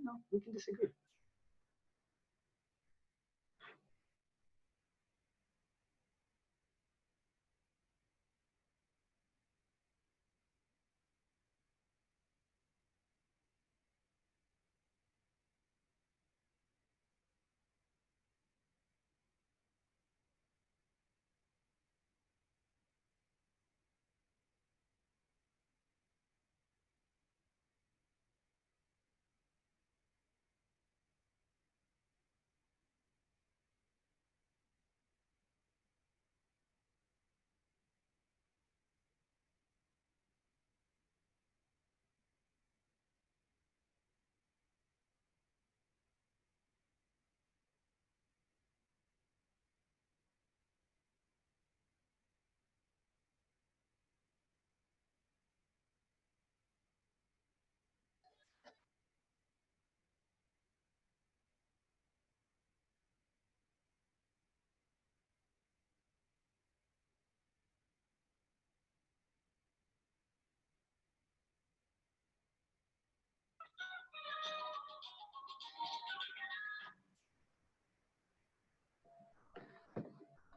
know, we can disagree.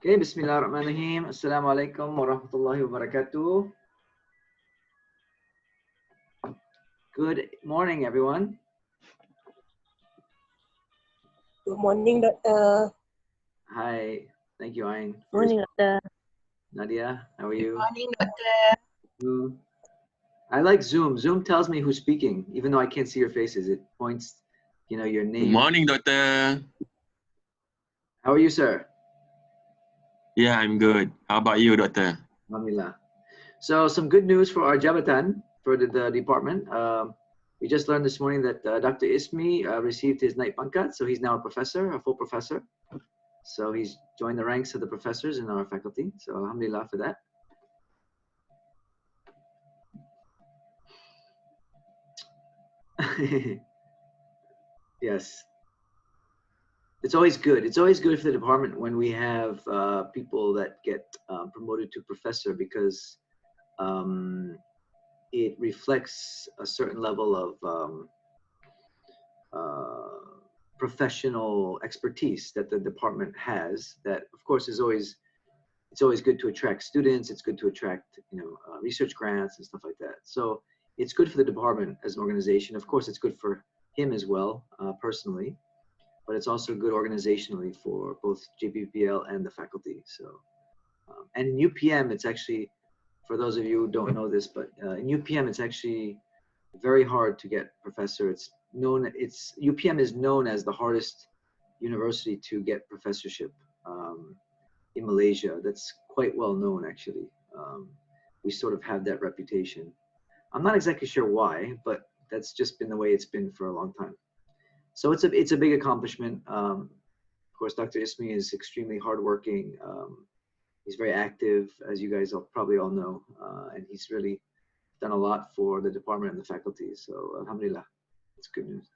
Okay, Bismillahirrahmanirrahim. Assalamualaikum warahmatullahi wabarakatuh. Good morning, everyone. Good morning, Doctor. Hi, thank you, Ayn. Morning, Doctor. Nadia, how are you? Good morning, Doctor. I like Zoom. Zoom tells me who's speaking, even though I can't see your faces. It points, you know, your name. Good morning, Doctor. How are you, sir? Yeah, I'm good. How about you, Doctor? Alhamdulillah. So some good news for our Jabatan, for the department. We just learned this morning that Dr. Ismi received his night pangkat, so he's now a professor, a full professor. So he's joined the ranks of the professors in our faculty. So alhamdulillah for that. Yes. It's always good. It's always good for the department when we have people that get promoted to professor, because it reflects a certain level of professional expertise that the department has. That, of course, it's always good to attract students. It's good to attract, you know, research grants and stuff like that. So it's good for the department as an organization. Of course, it's good for him as well, personally, but it's also good organizationally for both JPPL and the faculty. So, and in UPM, it's actually, for those of you who don't know this, but in UPM, it's actually very hard to get professor. UPM is known as the hardest university to get professorship in Malaysia. That's quite well known, actually. We sort of have that reputation. I'm not exactly sure why, but that's just been the way it's been for a long time. So it's a big accomplishment. Of course, Dr. Ismi is extremely hardworking. He's very active, as you guys probably all know, and he's really done a lot for the department and the faculty. So alhamdulillah, it's good news.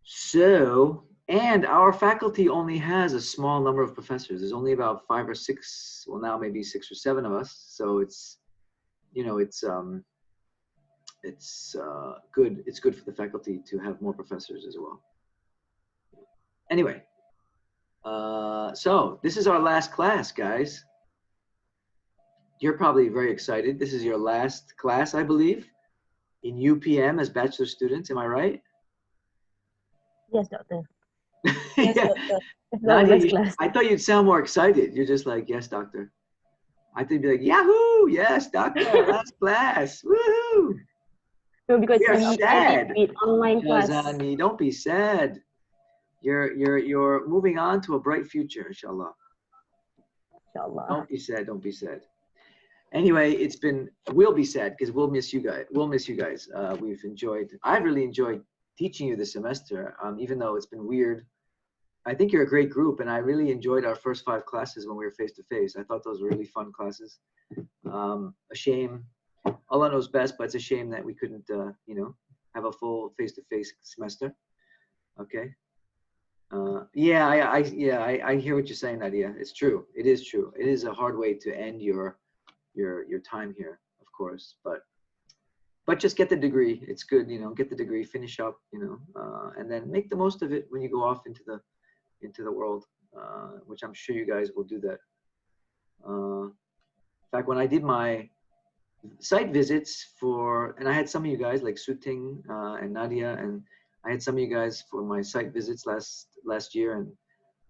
So, and our faculty only has a small number of professors. There's only about 5 or 6, well now maybe 6 or 7 of us. So it's, you know, it's good. It's good for the faculty to have more professors as well. Anyway, so this is our last class, guys. You're probably very excited. This is your last class, I believe, in UPM as bachelor students. Am I right? Yes, Doctor. Yes, Yeah. Doctor. Nadia, I thought you'd sound more excited. You're just like, yes, doctor. I think you'd be like, Yahoo! Yes, doctor, last class. Woohoo! No, because We are we sad. with online class. Yazani, don't be sad. You're moving on to a bright future, inshallah. Inshallah. Don't be sad. Don't be sad. Anyway, we'll be sad because we'll miss you guys. We'll miss you guys. I've really enjoyed teaching you this semester, even though it's been weird. I think you're a great group, and I really enjoyed our first 5 classes when we were face-to-face. I thought those were really fun classes. A shame, Allah knows best, but it's a shame that we couldn't, you know, have a full face-to-face semester. Okay. I hear what you're saying, Nadia. It's true. It is true. It is a hard way to end your time here, of course. But but just get the degree. It's good, you know, get the degree, finish up, you know, and then make the most of it when you go off into the world, which I'm sure you guys will do that. In fact, when I did my site visits and I had some of you guys like Suting and Nadia, and I had some of you guys for my site visits last year, and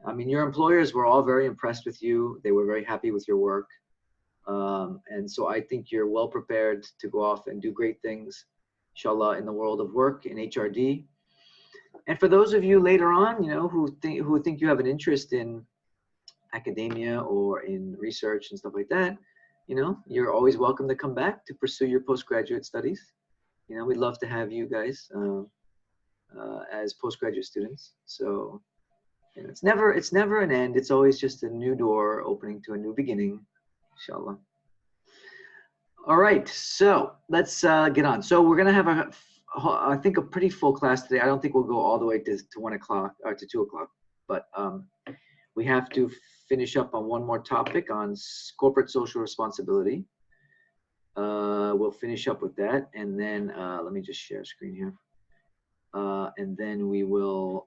I mean, your employers were all very impressed with you. They were very happy with your work. And so I think you're well prepared to go off and do great things, inshallah, in the world of work in HRD. And for those of you later on, you know, who think you have an interest in academia or in research and stuff like that, you know, you're always welcome to come back to pursue your postgraduate studies. You know, we'd love to have you guys as postgraduate students. So you know, it's never an end. It's always just a new door opening to a new beginning, inshallah. All right, so let's get on. So we're gonna have I think a pretty full class today. I don't think we'll go all the way to 1 o'clock or to 2 o'clock, but we have to finish up on one more topic on corporate social responsibility. We'll finish up with that, and then let me just share screen here, and then we will.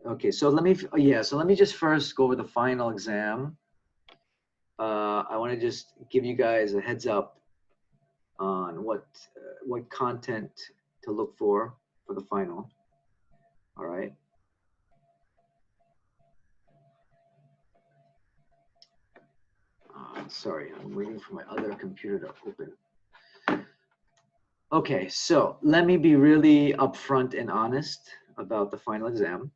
Okay, so let me just first go over the final exam. I want to just give you guys a heads up on what content to look for the final. All right. Sorry, I'm waiting for my other computer to open. Okay, so let me be really upfront and honest about the final exam.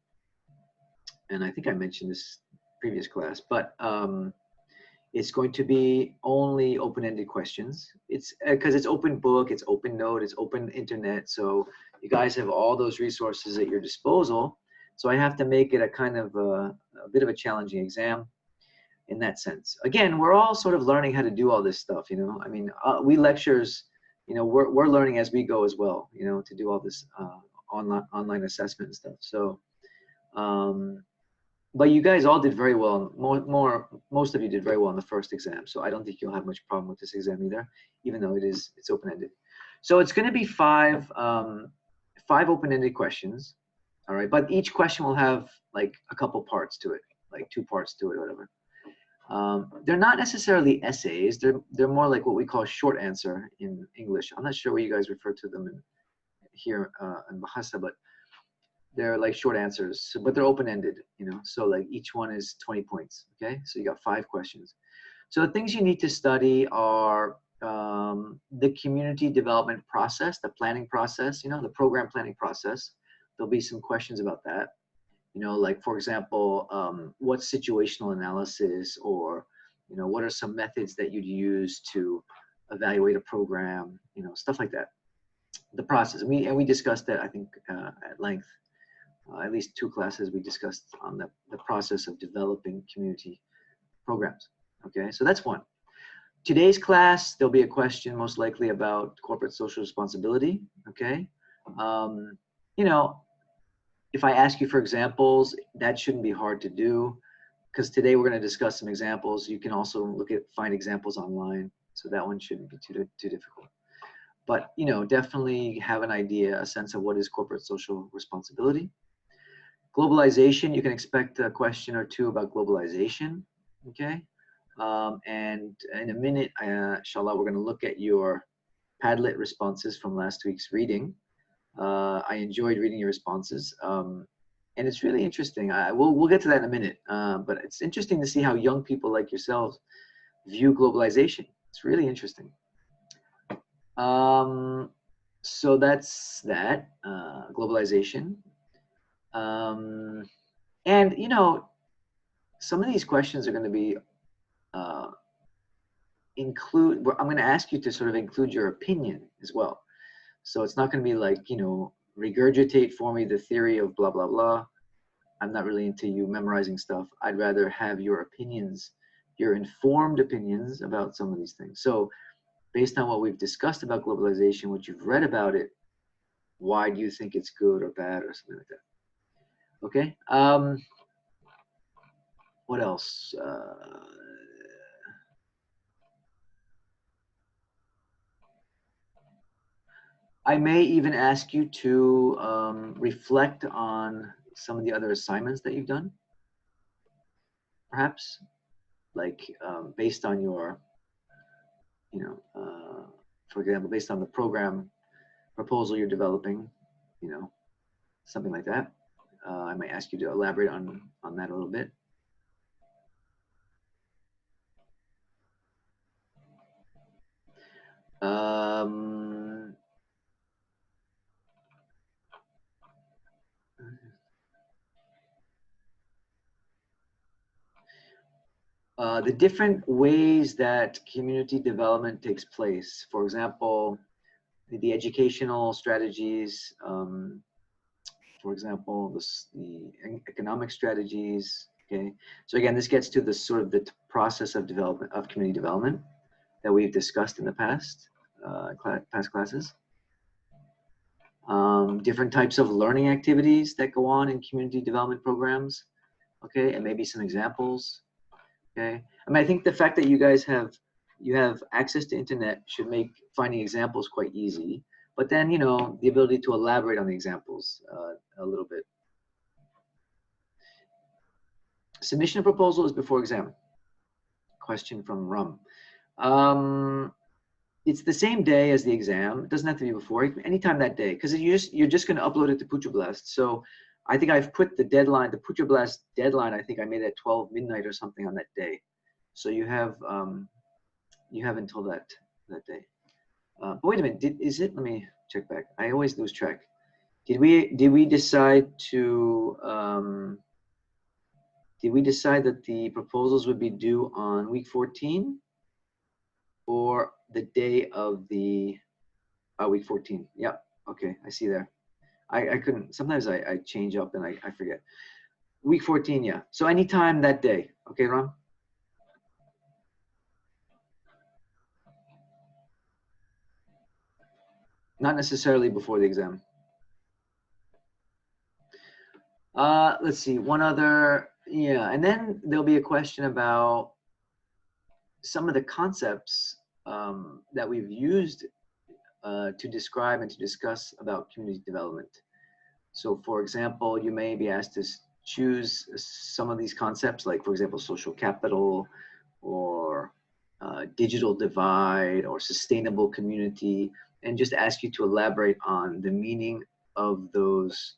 And I think I mentioned this previous class, but it's going to be only open-ended questions. It's because it's open book, it's open note, it's open internet. So you guys have all those resources at your disposal. So I have to make it a kind of a bit of a challenging exam in that sense. Again, we're all sort of learning how to do all this stuff, you know. I mean, we lecturers, you know, we're learning as we go as well, you know, to do all this online assessment and stuff. So, but you guys all did very well. Most of you did very well in the first exam. So I don't think you'll have much problem with this exam either, even though it's open-ended. So it's going to be five open-ended questions. All right. But each question will have like a couple parts to it, like 2 parts to it, or whatever. They're not necessarily essays. They're more like what we call short answer in English. I'm not sure what you guys refer to them here in Bahasa, but they're like short answers, but they're open-ended, you know, so like each one is 20 points, okay? So you got 5 questions. So the things you need to study are the community development process, the planning process, you know, the program planning process. There'll be some questions about that, you know, like for example, what's situational analysis, or, you know, what are some methods that you'd use to evaluate a program, you know, stuff like that. The process, and we discussed that, I think, at length. At least 2 classes we discussed on the process of developing community programs. Okay, so that's one. Today's class, there'll be a question most likely about corporate social responsibility. Okay, you know, if I ask you for examples, that shouldn't be hard to do, because today we're going to discuss some examples. You can also find examples online, so that one shouldn't be too difficult. But you know, definitely have an idea, a sense of what is corporate social responsibility. Globalization, you can expect a question or 2 about globalization, okay? And in a minute, inshallah, we're gonna look at your Padlet responses from last week's reading. I enjoyed reading your responses, and it's really interesting. We'll get to that in a minute, but it's interesting to see how young people like yourselves view globalization. It's really interesting. So that's that, globalization. And you know, some of these questions are going to be I'm going to ask you to sort of include your opinion as well. So it's not going to be like, you know, regurgitate for me the theory of blah blah blah. I'm not really into you memorizing stuff. I'd rather have your opinions, your informed opinions about some of these things. So based on what we've discussed about globalization, what you've read about it, why do you think it's good or bad or something like that? Okay. What else? I may even ask you to reflect on some of the other assignments that you've done, perhaps, like based on your, for example, based on the program proposal you're developing, something like that. I might ask you to elaborate on that a little bit. The different ways that community development takes place. For example, the educational strategies, for example, the economic strategies. Okay, so again, this gets to the sort of the process of development of community development that we've discussed in the past past classes. Different types of learning activities that go on in community development programs. Okay, and maybe some examples. Okay, I mean, I think the fact that you guys have access to internet should make finding examples quite easy. But then, the ability to elaborate on the examples a little bit. Submission of proposal is before exam. Question from Rum. It's the same day as the exam. It doesn't have to be before. Anytime that day, because you're just going to upload it to Putrablast. So I think I've put the deadline, the Putrablast deadline. I think I made it at 12 midnight or something on that day. So you have until that day. But wait a minute. Let me check back. I always lose track. Did we decide to did we decide that the proposals would be due on week 14 or the day of the week 14? Yep. Okay, I see there. I couldn't. Sometimes I change up and I forget. Week 14, yeah. So anytime that day. Okay, Ram. Not necessarily before the exam. Let's see, one other, yeah, and then there'll be a question about some of the concepts that we've used to describe and to discuss about community development. So for example, you may be asked to choose some of these concepts, like for example, social capital or digital divide or sustainable community, and just ask you to elaborate on the meaning of those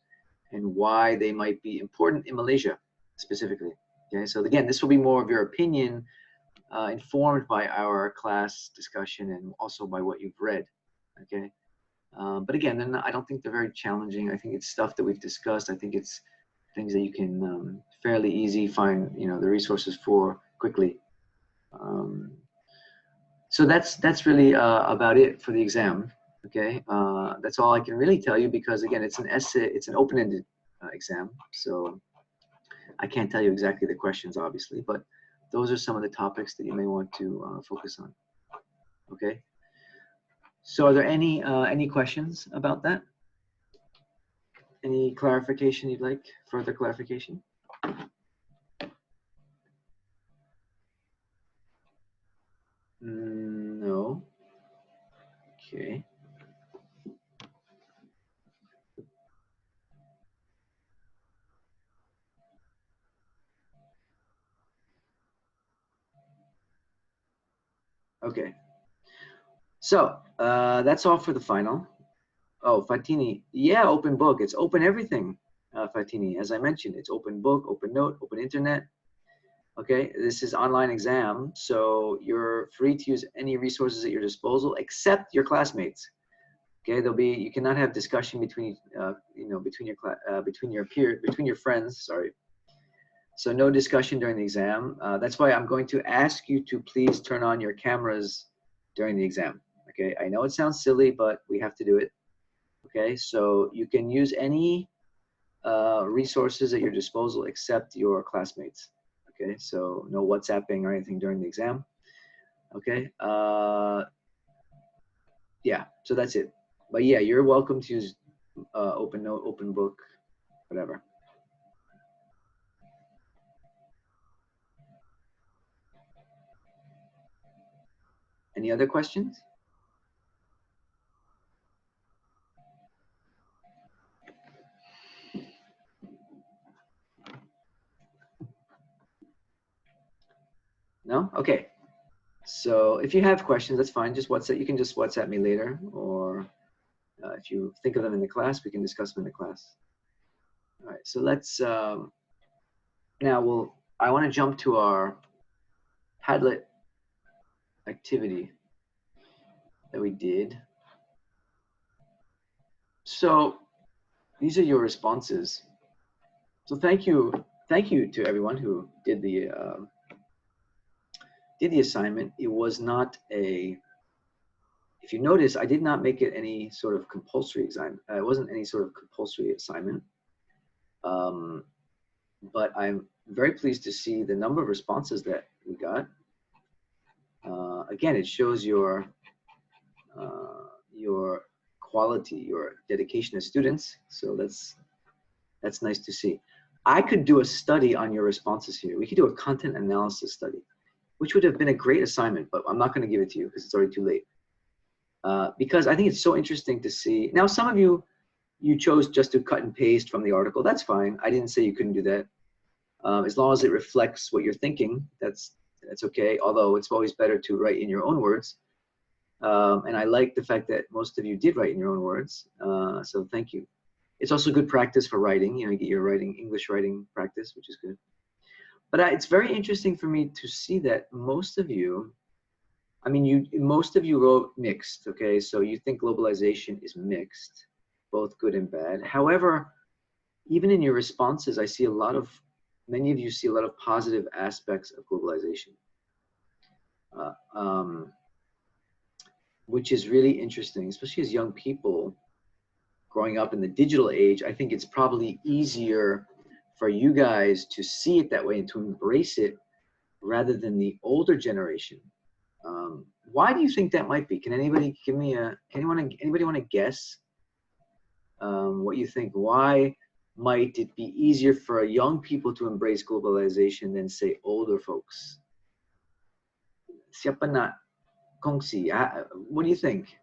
and why they might be important in Malaysia specifically. Okay, so again, this will be more of your opinion, informed by our class discussion and also by what you've read. Okay, but again, I don't think they're very challenging. I think it's stuff that we've discussed. I think it's things that you can fairly easy find, the resources for quickly. So that's really about it for the exam. Okay, that's all I can really tell you because again, it's an essay, it's an open-ended exam. So I can't tell you exactly the questions, obviously, but those are some of the topics that you may want to focus on. Okay. So are there any questions about that? Any clarification you'd like? Further clarification? No. Okay. Okay. So that's all for the final. Oh, Fatini. Yeah, open book. It's open everything, Fatini. As I mentioned, it's open book, open note, open internet. Okay, this is online exam, so you're free to use any resources at your disposal except your classmates. Okay, you cannot have discussion between between your friends. Sorry. So no discussion during the exam. That's why I'm going to ask you to please turn on your cameras during the exam. Okay, I know it sounds silly, but we have to do it. Okay, so you can use any resources at your disposal except your classmates. Okay, so no WhatsApping or anything during the exam. Okay, yeah, so that's it. But yeah, you're welcome to use open note, open book, whatever. Any other questions? No? Okay. So if you have questions, that's fine. Just WhatsApp. You can just WhatsApp me later, or if you think of them in the class, we can discuss them in the class. All right. So let's now I want to jump to our Padlet activity that we did. So these are your responses. So thank you to everyone who did the assignment. It was not a, if you notice, I did not make it any sort of compulsory exam. It wasn't any sort of compulsory assignment. But I'm very pleased to see the number of responses that we got. Again, it shows your quality, your dedication as students. So that's nice to see. I could do a study on your responses here. We could do a content analysis study, which would have been a great assignment, but I'm not going to give it to you because it's already too late. Because I think it's so interesting to see. Now, some of you chose just to cut and paste from the article. That's fine. I didn't say you couldn't do that. As long as it reflects what you're thinking, that's okay. Although it's always better to write in your own words. And I like the fact that most of you did write in your own words. So thank you. It's also good practice for writing. You know, you get your English writing practice, which is good. But it's very interesting for me to see that most of you, I mean, most of you wrote mixed, okay? So you think globalization is mixed, both good and bad. However, even in your responses, I see many of you see a lot of positive aspects of globalization, which is really interesting, especially as young people growing up in the digital age. I think it's probably easier for you guys to see it that way and to embrace it rather than the older generation. Why do you think that might be? Can anybody give me anybody want to guess what you think? Why might it be easier for young people to embrace globalization than, say, older folks? Siapa nak kongsi? What do you think?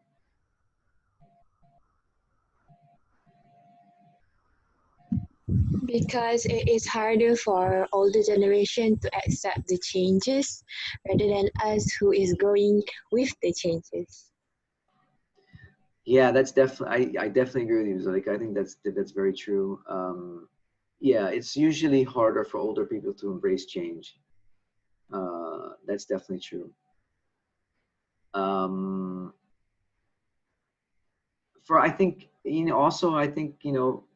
Because it is harder for older generation to accept the changes rather than us who is going with the changes. Yeah, that's definitely, I definitely agree with you, Zolik. I think that's very true. Yeah, it's usually harder for older people to embrace change. That's definitely true. I think, also, I think,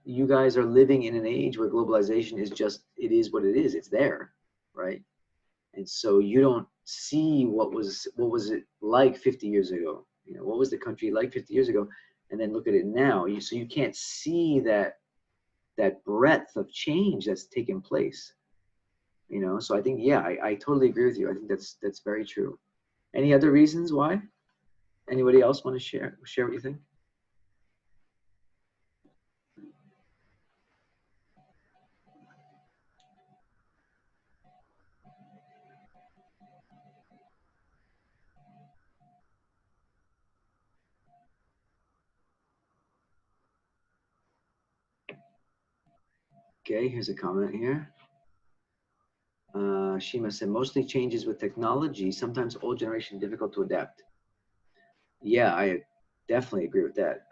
you guys are living in an age where globalization is just, it is what it is. It's there, right? And so you don't see what was it like 50 years ago? What was the country like 50 years ago? And then look at it now. So you can't see that breadth of change that's taken place. So I think, yeah, I totally agree with you. I think that's very true. Any other reasons why? Anybody else want to share what you think? Okay, here's a comment here. Shima said, mostly changes with technology, sometimes old generation difficult to adapt. Yeah, I definitely agree with that.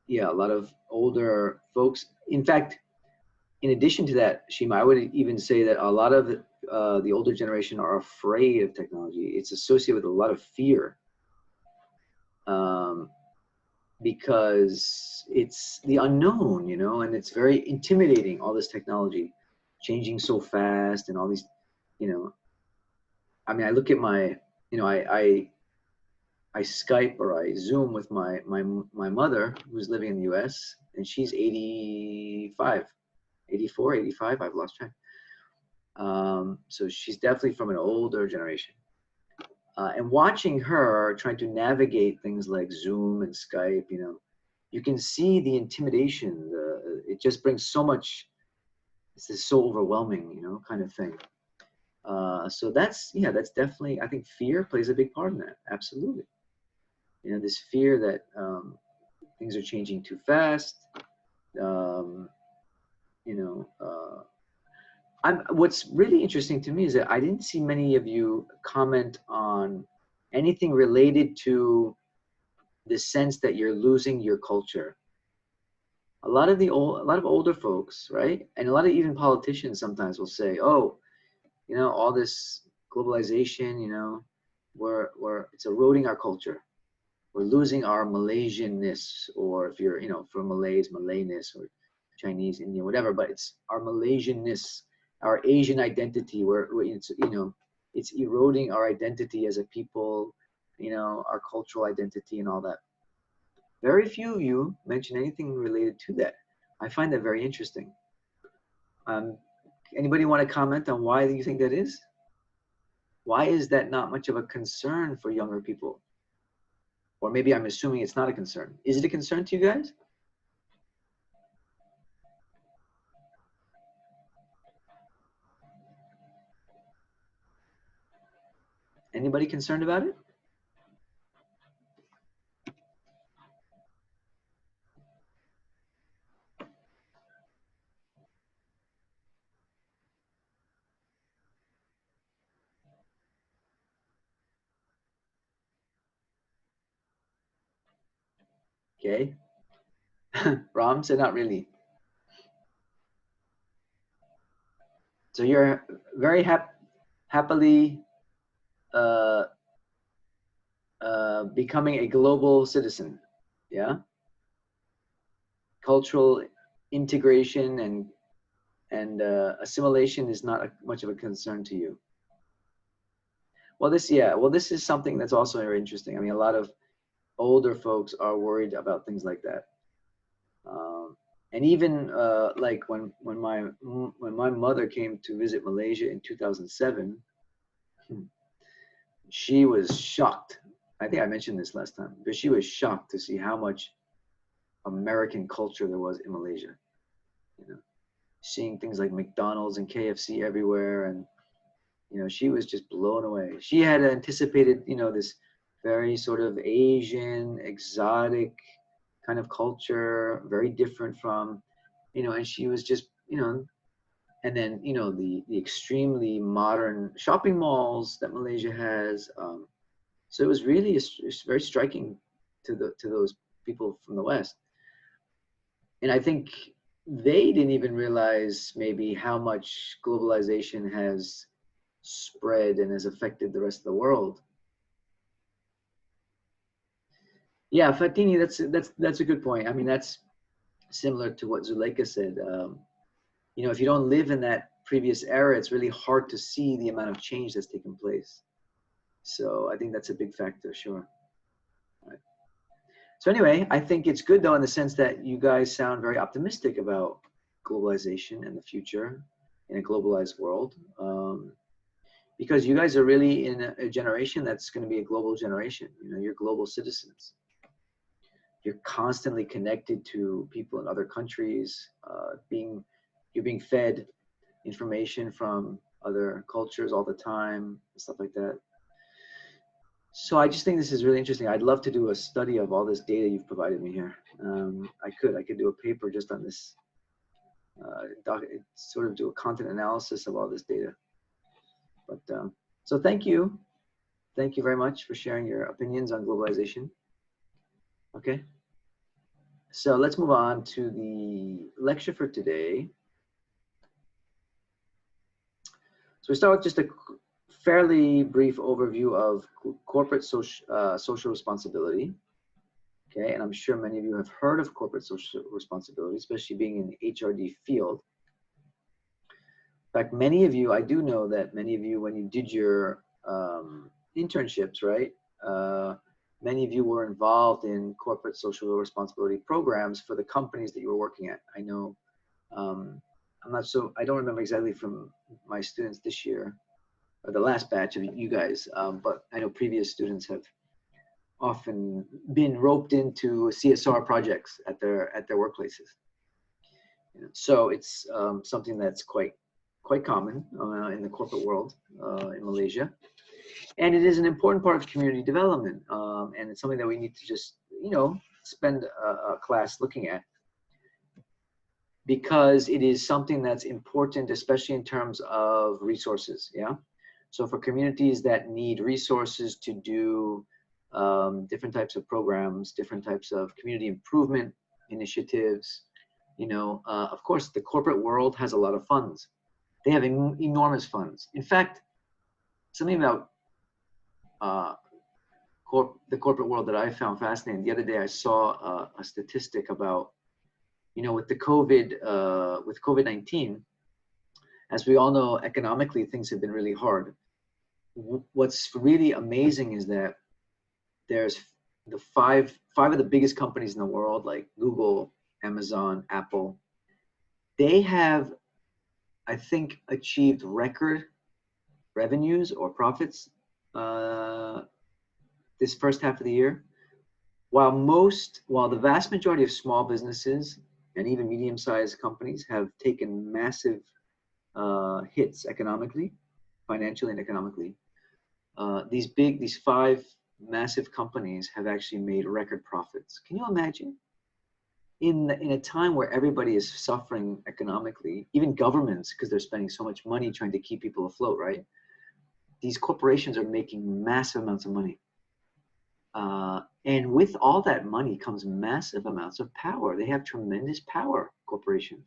Yeah, a lot of older folks. In fact, in addition to that, Shima, I would even say that a lot of the older generation are afraid of technology. It's associated with a lot of fear. Because it's the unknown, and it's very intimidating, all this technology changing so fast and all these, I mean, I look at my, I Skype or I Zoom with my mother who's living in the US, and she's 85, 84, 85, I've lost track. So she's definitely from an older generation. And watching her trying to navigate things like Zoom and Skype, you can see the intimidation. It just brings so much, it's just so overwhelming, kind of thing. So that's definitely, I think fear plays a big part in that. Absolutely. This fear that things are changing too fast. What's really interesting to me is that I didn't see many of you comment on anything related to the sense that you're losing your culture. A lot of older folks, right, and a lot of even politicians sometimes will say, "Oh, you know, all this globalization, you know, it's eroding our culture. We're losing our Malaysianness, or if you're, you know, from Malays, Malayness, or Chinese, Indian, whatever. But it's our Malaysianness, our Asian identity. It's, you know, it's eroding our identity as a people, you know, our cultural identity and all that." Very few of you mention anything related to that. I find that very interesting. Anybody want to comment on why you think that is? Why is that not much of a concern for younger people? Or maybe I'm assuming it's not a concern. Is it a concern to you guys? Anybody concerned about it? Okay. Ram said not really. So you're very happily becoming a global citizen, yeah? Cultural integration and assimilation is not much of a concern to you. Well, this is something that's also very interesting. I mean, a lot of older folks are worried about things like that. And even like when my mother came to visit Malaysia in 2007, she was shocked. I think I mentioned this last time, but she was shocked to see how much American culture there was in Malaysia. You know, seeing things like McDonald's and KFC everywhere, and you know, she was just blown away. She had anticipated, you know, this very sort of Asian, exotic kind of culture, very different from, you know, and she was just, you know, and then, you know, the extremely modern shopping malls that Malaysia has. So it was really it's very striking to those people from the West. And I think they didn't even realize maybe how much globalization has spread and has affected the rest of the world. Yeah, Fatini, that's a good point. I mean, that's similar to what Zuleika said. You know, if you don't live in that previous era, it's really hard to see the amount of change that's taken place. So I think that's a big factor, sure. Right. So anyway, I think it's good though in the sense that you guys sound very optimistic about globalization and the future in a globalized world. Because you guys are really in a generation that's going to be a global generation. You know, you're global citizens. You're constantly connected to people in other countries. You're being fed information from other cultures all the time, stuff like that. So I just think this is really interesting. I'd love to do a study of all this data you've provided me here. I could do a paper just on this, sort of do a content analysis of all this data. But so thank you very much for sharing your opinions on globalization. Okay, so let's move on to the lecture for today. So we start with just a fairly brief overview of corporate social responsibility. Okay, and I'm sure many of you have heard of corporate social responsibility, especially being in the HRD field. In fact, many of you, I do know that many of you, when you did your internships, right? Many of you were involved in corporate social responsibility programs for the companies that you were working at. I know, I don't remember exactly from my students this year, or the last batch of you guys, but I know previous students have often been roped into CSR projects at their workplaces. You know, so it's something that's quite common in the corporate world in Malaysia. And it is an important part of community development. And it's something that we need to just, you know, spend a class looking at. because it is something that's important, especially in terms of resources. Yeah. So for communities that need resources to do different types of programs, different types of community improvement initiatives, you know, of course, the corporate world has a lot of funds. They have enormous funds. In fact, something about the corporate world that I found fascinating. The other day, I saw a statistic about, you know, with the COVID-19, as we all know, economically things have been really hard. What's really amazing is that there's the five of the biggest companies in the world, like Google, Amazon, Apple. They have, I think, achieved record revenues or profits this first half of the year, while the vast majority of small businesses and even medium-sized companies have taken massive hits economically, financially and economically. These five massive companies have actually made record profits. Can you imagine? In a time where everybody is suffering economically, even governments, because they're spending so much money trying to keep people afloat, right? These corporations are making massive amounts of money. And with all that money comes massive amounts of power. They have tremendous power, corporations.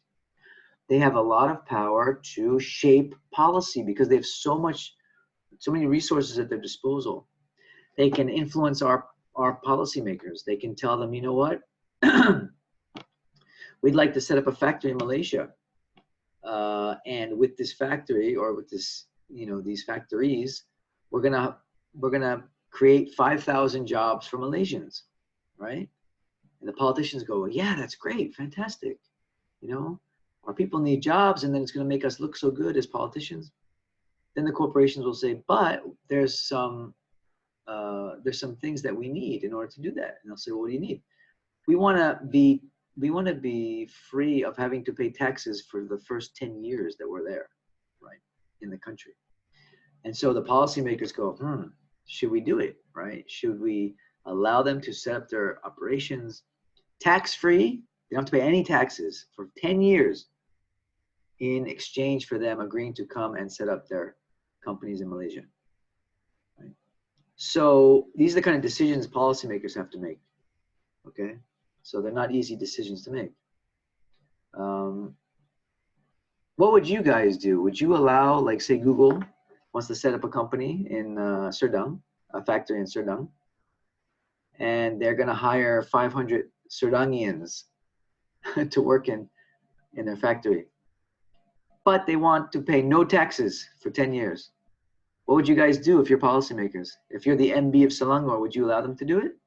They have a lot of power to shape policy because they have so many resources at their disposal. They can influence our policymakers. They can tell them, you know what? We'd like to set up a factory in Malaysia. And with this factory, or with this, you know, these factories, we're gonna create 5,000 jobs for Malaysians, right? And the politicians go, yeah, that's great, fantastic. You know, our people need jobs, and then it's going to make us look so good as politicians. Then the corporations will say, but there's some things that we need in order to do that. And they'll say, well, what do you need? We want to be free of having to pay taxes for the first 10 years that we're there, right, in the country. And so the policymakers go, should we do it, right? Should we allow them to set up their operations tax-free? They don't have to pay any taxes for 10 years in exchange for them agreeing to come and set up their companies in Malaysia. Right? So these are the kind of decisions policymakers have to make, okay? So they're not easy decisions to make. What would you guys do? Would you allow, like, say, Google wants to set up a company in Serdang, a factory in Serdang, and they're going to hire 500 Serdangians to work in their factory, but they want to pay no taxes for 10 years. What would you guys do if you're policymakers? If you're the MB of Selangor, would you allow them to do it?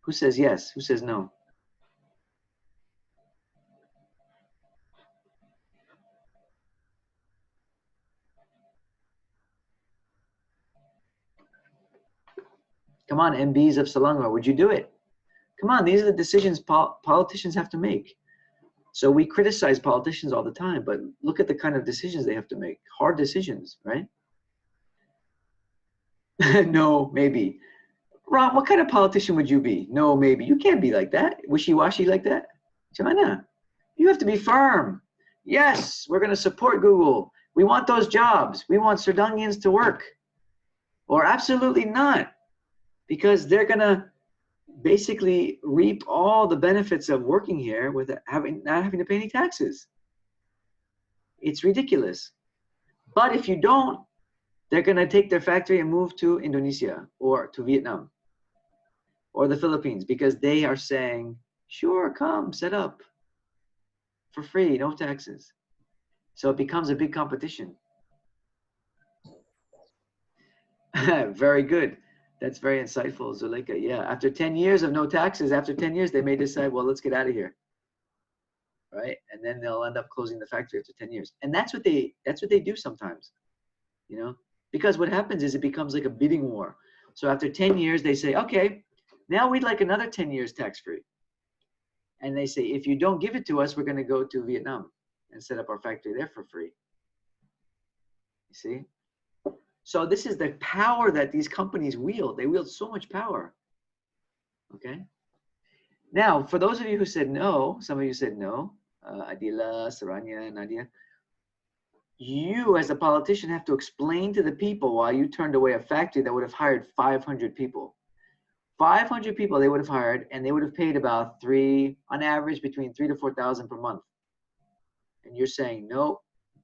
Who says yes? Who says no? Come on, MBs of Selangor, would you do it? Come on, these are the decisions politicians have to make. So we criticize politicians all the time, but look at the kind of decisions they have to make. Hard decisions, right? No, maybe. Ron, what kind of politician would you be? No, maybe. You can't be like that. Wishy-washy like that. China, you have to be firm. Yes, we're going to support Google. We want those jobs. We want Serdangians to work. Or absolutely not, because they're going to basically reap all the benefits of working here with not having to pay any taxes. It's ridiculous. But if you don't, they're going to take their factory and move to Indonesia or to Vietnam or the Philippines, because they are saying, sure, come, set up for free, no taxes. So it becomes a big competition. Very good. That's very insightful, Zuleika. Yeah, after 10 years of no taxes, after 10 years, they may decide, well, let's get out of here, right? And then they'll end up closing the factory after 10 years. And that's what they do sometimes, you know, because what happens is it becomes like a bidding war. So after 10 years, they say, okay, now we'd like another 10 years tax-free. And they say, if you don't give it to us, we're going to go to Vietnam and set up our factory there for free. You see? So this is the power that these companies wield. They wield so much power. Okay? Now, for those of you who said no, some of you said no, Adila, Saranya, Nadia, you as a politician have to explain to the people why you turned away a factory that would have hired 500 people. 500 people they would have hired, and they would have paid about on average, between 3,000 to 4,000 per month. And you're saying, no,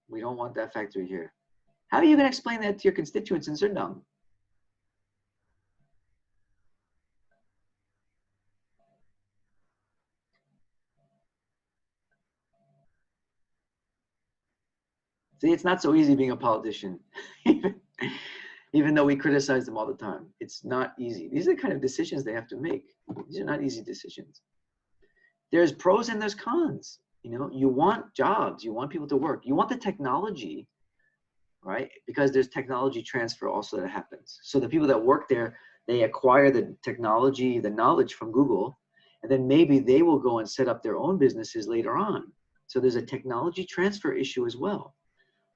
we don't want that factory here. How are you going to explain that to your constituents in Serdang? See, it's not so easy being a politician, even though we criticize them all the time. It's not easy. These are the kind of decisions they have to make. These are not easy decisions. There's pros and there's cons. You know, you want jobs, you want people to work, you want the technology, right? Because there's technology transfer also that happens. So the people that work there, they acquire the technology, the knowledge from Google, and then maybe they will go and set up their own businesses later on. So there's a technology transfer issue as well.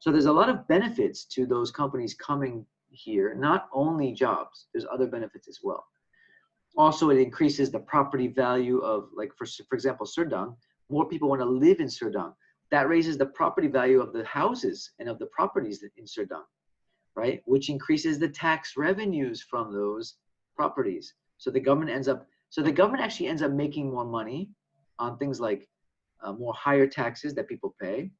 So there's a lot of benefits to those companies coming here, not only jobs, there's other benefits as well. Also, it increases the property value of, like, for example, Serdang. More people want to live in Serdang. That raises the property value of the houses and of the properties in Serdang, right? Which increases the tax revenues from those properties. So the government actually ends up making more money on things like more higher taxes that people pay.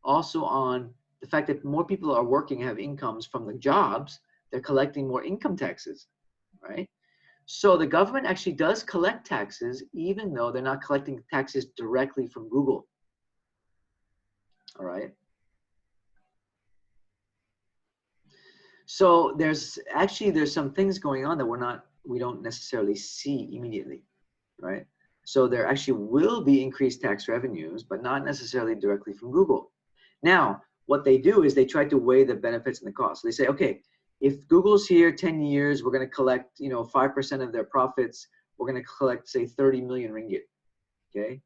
Also on the fact that more people are working, have incomes from the jobs, they're collecting more income taxes, right? So the government actually does collect taxes, even though they're not collecting taxes directly from Google. All right. So there's some things going on that we don't necessarily see immediately, right? So there actually will be increased tax revenues, but not necessarily directly from Google. Now, what they do is they try to weigh the benefits and the costs. So they say, okay, if Google's here 10 years, we're going to collect, 5% of their profits. We're going to collect, say, 30 million ringgit. Okay.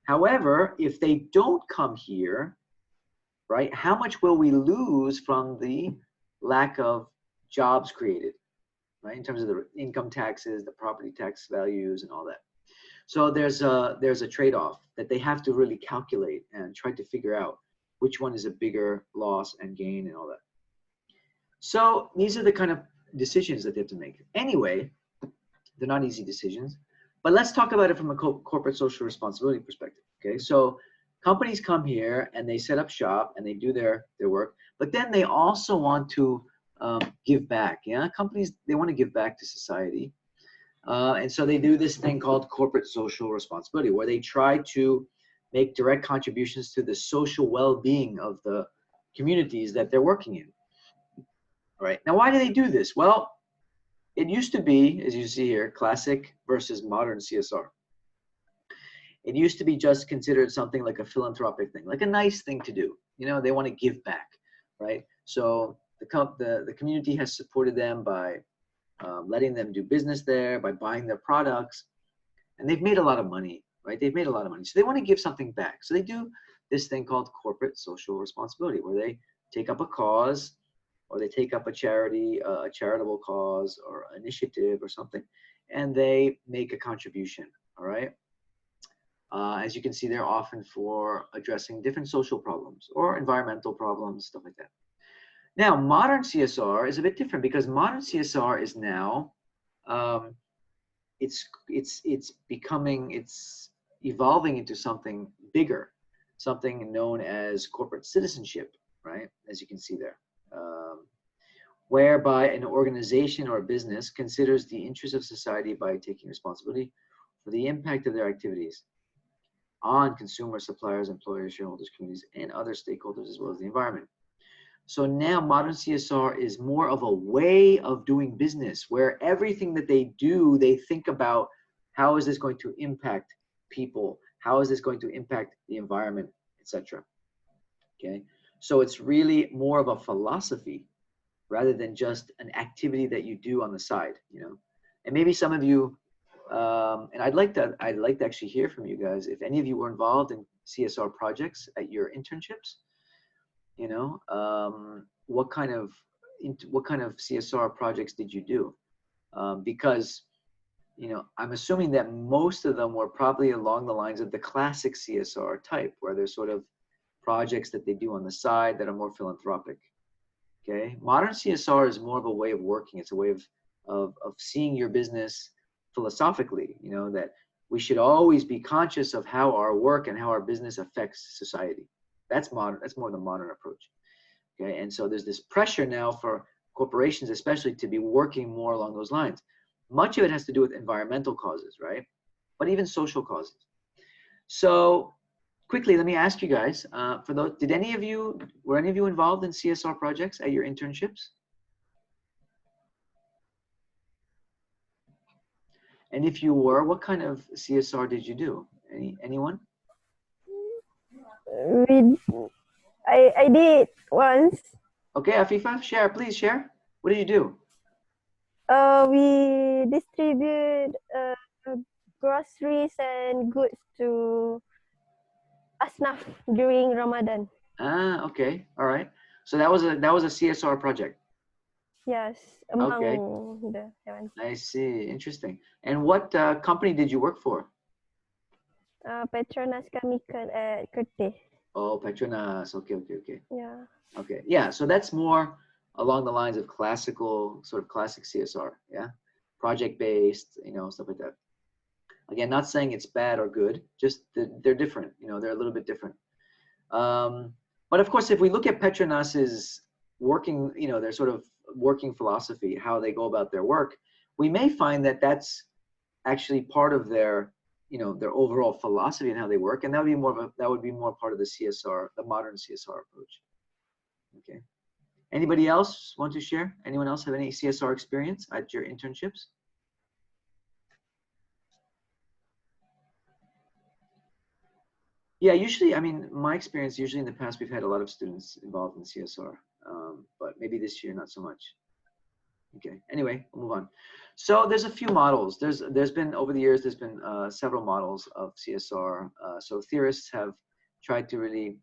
However, if they don't come here, right, how much will we lose from the lack of jobs created, right, in terms of the income taxes, the property tax values, and all that? So there's a trade-off that they have to really calculate and try to figure out which one is a bigger loss and gain and all that. So these are the kind of decisions that they have to make. Anyway, they're not easy decisions, but let's talk about it from a corporate social responsibility perspective. Okay, so companies come here and they set up shop and they do their work, but then they also want to give back. Yeah, companies, they want to give back to society. And so they do this thing called corporate social responsibility, where they try to make direct contributions to the social well-being of the communities that they're working in. All right. Now, why do they do this? Well, it used to be, as you see here, classic versus modern CSR. It used to be just considered something like a philanthropic thing, like a nice thing to do. They want to give back, right? So the community has supported them by letting them do business there, by buying their products, and they've made a lot of money, right? They've made a lot of money. So they want to give something back. So they do this thing called corporate social responsibility, where they take up a cause, or they take up a charity, a charitable cause or initiative or something, and they make a contribution, all right? As you can see, they're often for addressing different social problems or environmental problems, stuff like that. Now, modern CSR is a bit different, because modern CSR is now, it's evolving into something bigger, something known as corporate citizenship, right? As you can see there, whereby an organization or a business considers the interests of society by taking responsibility for the impact of their activities on consumers, suppliers, employers, shareholders, communities, and other stakeholders, as well as the environment. So now modern CSR is more of a way of doing business, where everything that they do, they think about, how is this going to impact people? How is this going to impact the environment, etc. Okay, so it's really more of a philosophy rather than just an activity that you do on the side, And maybe some of you, and I'd like to actually hear from you guys, if any of you were involved in CSR projects at your internships. What kind of CSR projects did you do? Because you know, I'm assuming that most of them were probably along the lines of the classic CSR type, where there's sort of projects that they do on the side that are more philanthropic. Okay, modern CSR is more of a way of working. It's a way of seeing your business philosophically. You know, that we should always be conscious of how our work and how our business affects society. That's modern. That's more the modern approach. Okay, and so there's this pressure now for corporations, especially, to be working more along those lines. Much of it has to do with environmental causes, right? But even social causes. So quickly, let me ask you guys, for those, were any of you involved in CSR projects at your internships? And if you were, what kind of CSR did you do? Anyone? I did once. Okay, Afifa, share, please share. What did you do? We distribute groceries and goods to asnaf during Ramadan. Ah, okay, all right. So that was a CSR project. Yes, among Okay. the seven. I see, interesting. And what company did you work for? Petronas Chemical at Kerteh. Oh, Petronas. Okay. Yeah. Okay, yeah, so that's more along the lines of classical, sort of classic CSR, yeah? Project-based, you know, stuff like that. Again, not saying it's bad or good, just they're different, you know, they're a little bit different. But of course, if we look at Petronas's working, you know, their sort of working philosophy, how they go about their work, we may find that that's actually part of their, you know, their overall philosophy and how they work, and that would be more part of the CSR, the modern CSR approach. Okay. Anybody else want to share? Anyone else have any CSR experience at your internships? Yeah, usually, I mean, my experience, usually in the past, we've had a lot of students involved in CSR, but maybe this year, not so much. Okay, anyway, we'll move on. So there's a few models. There's been, over the years, there's been several models of CSR. So theorists have tried to really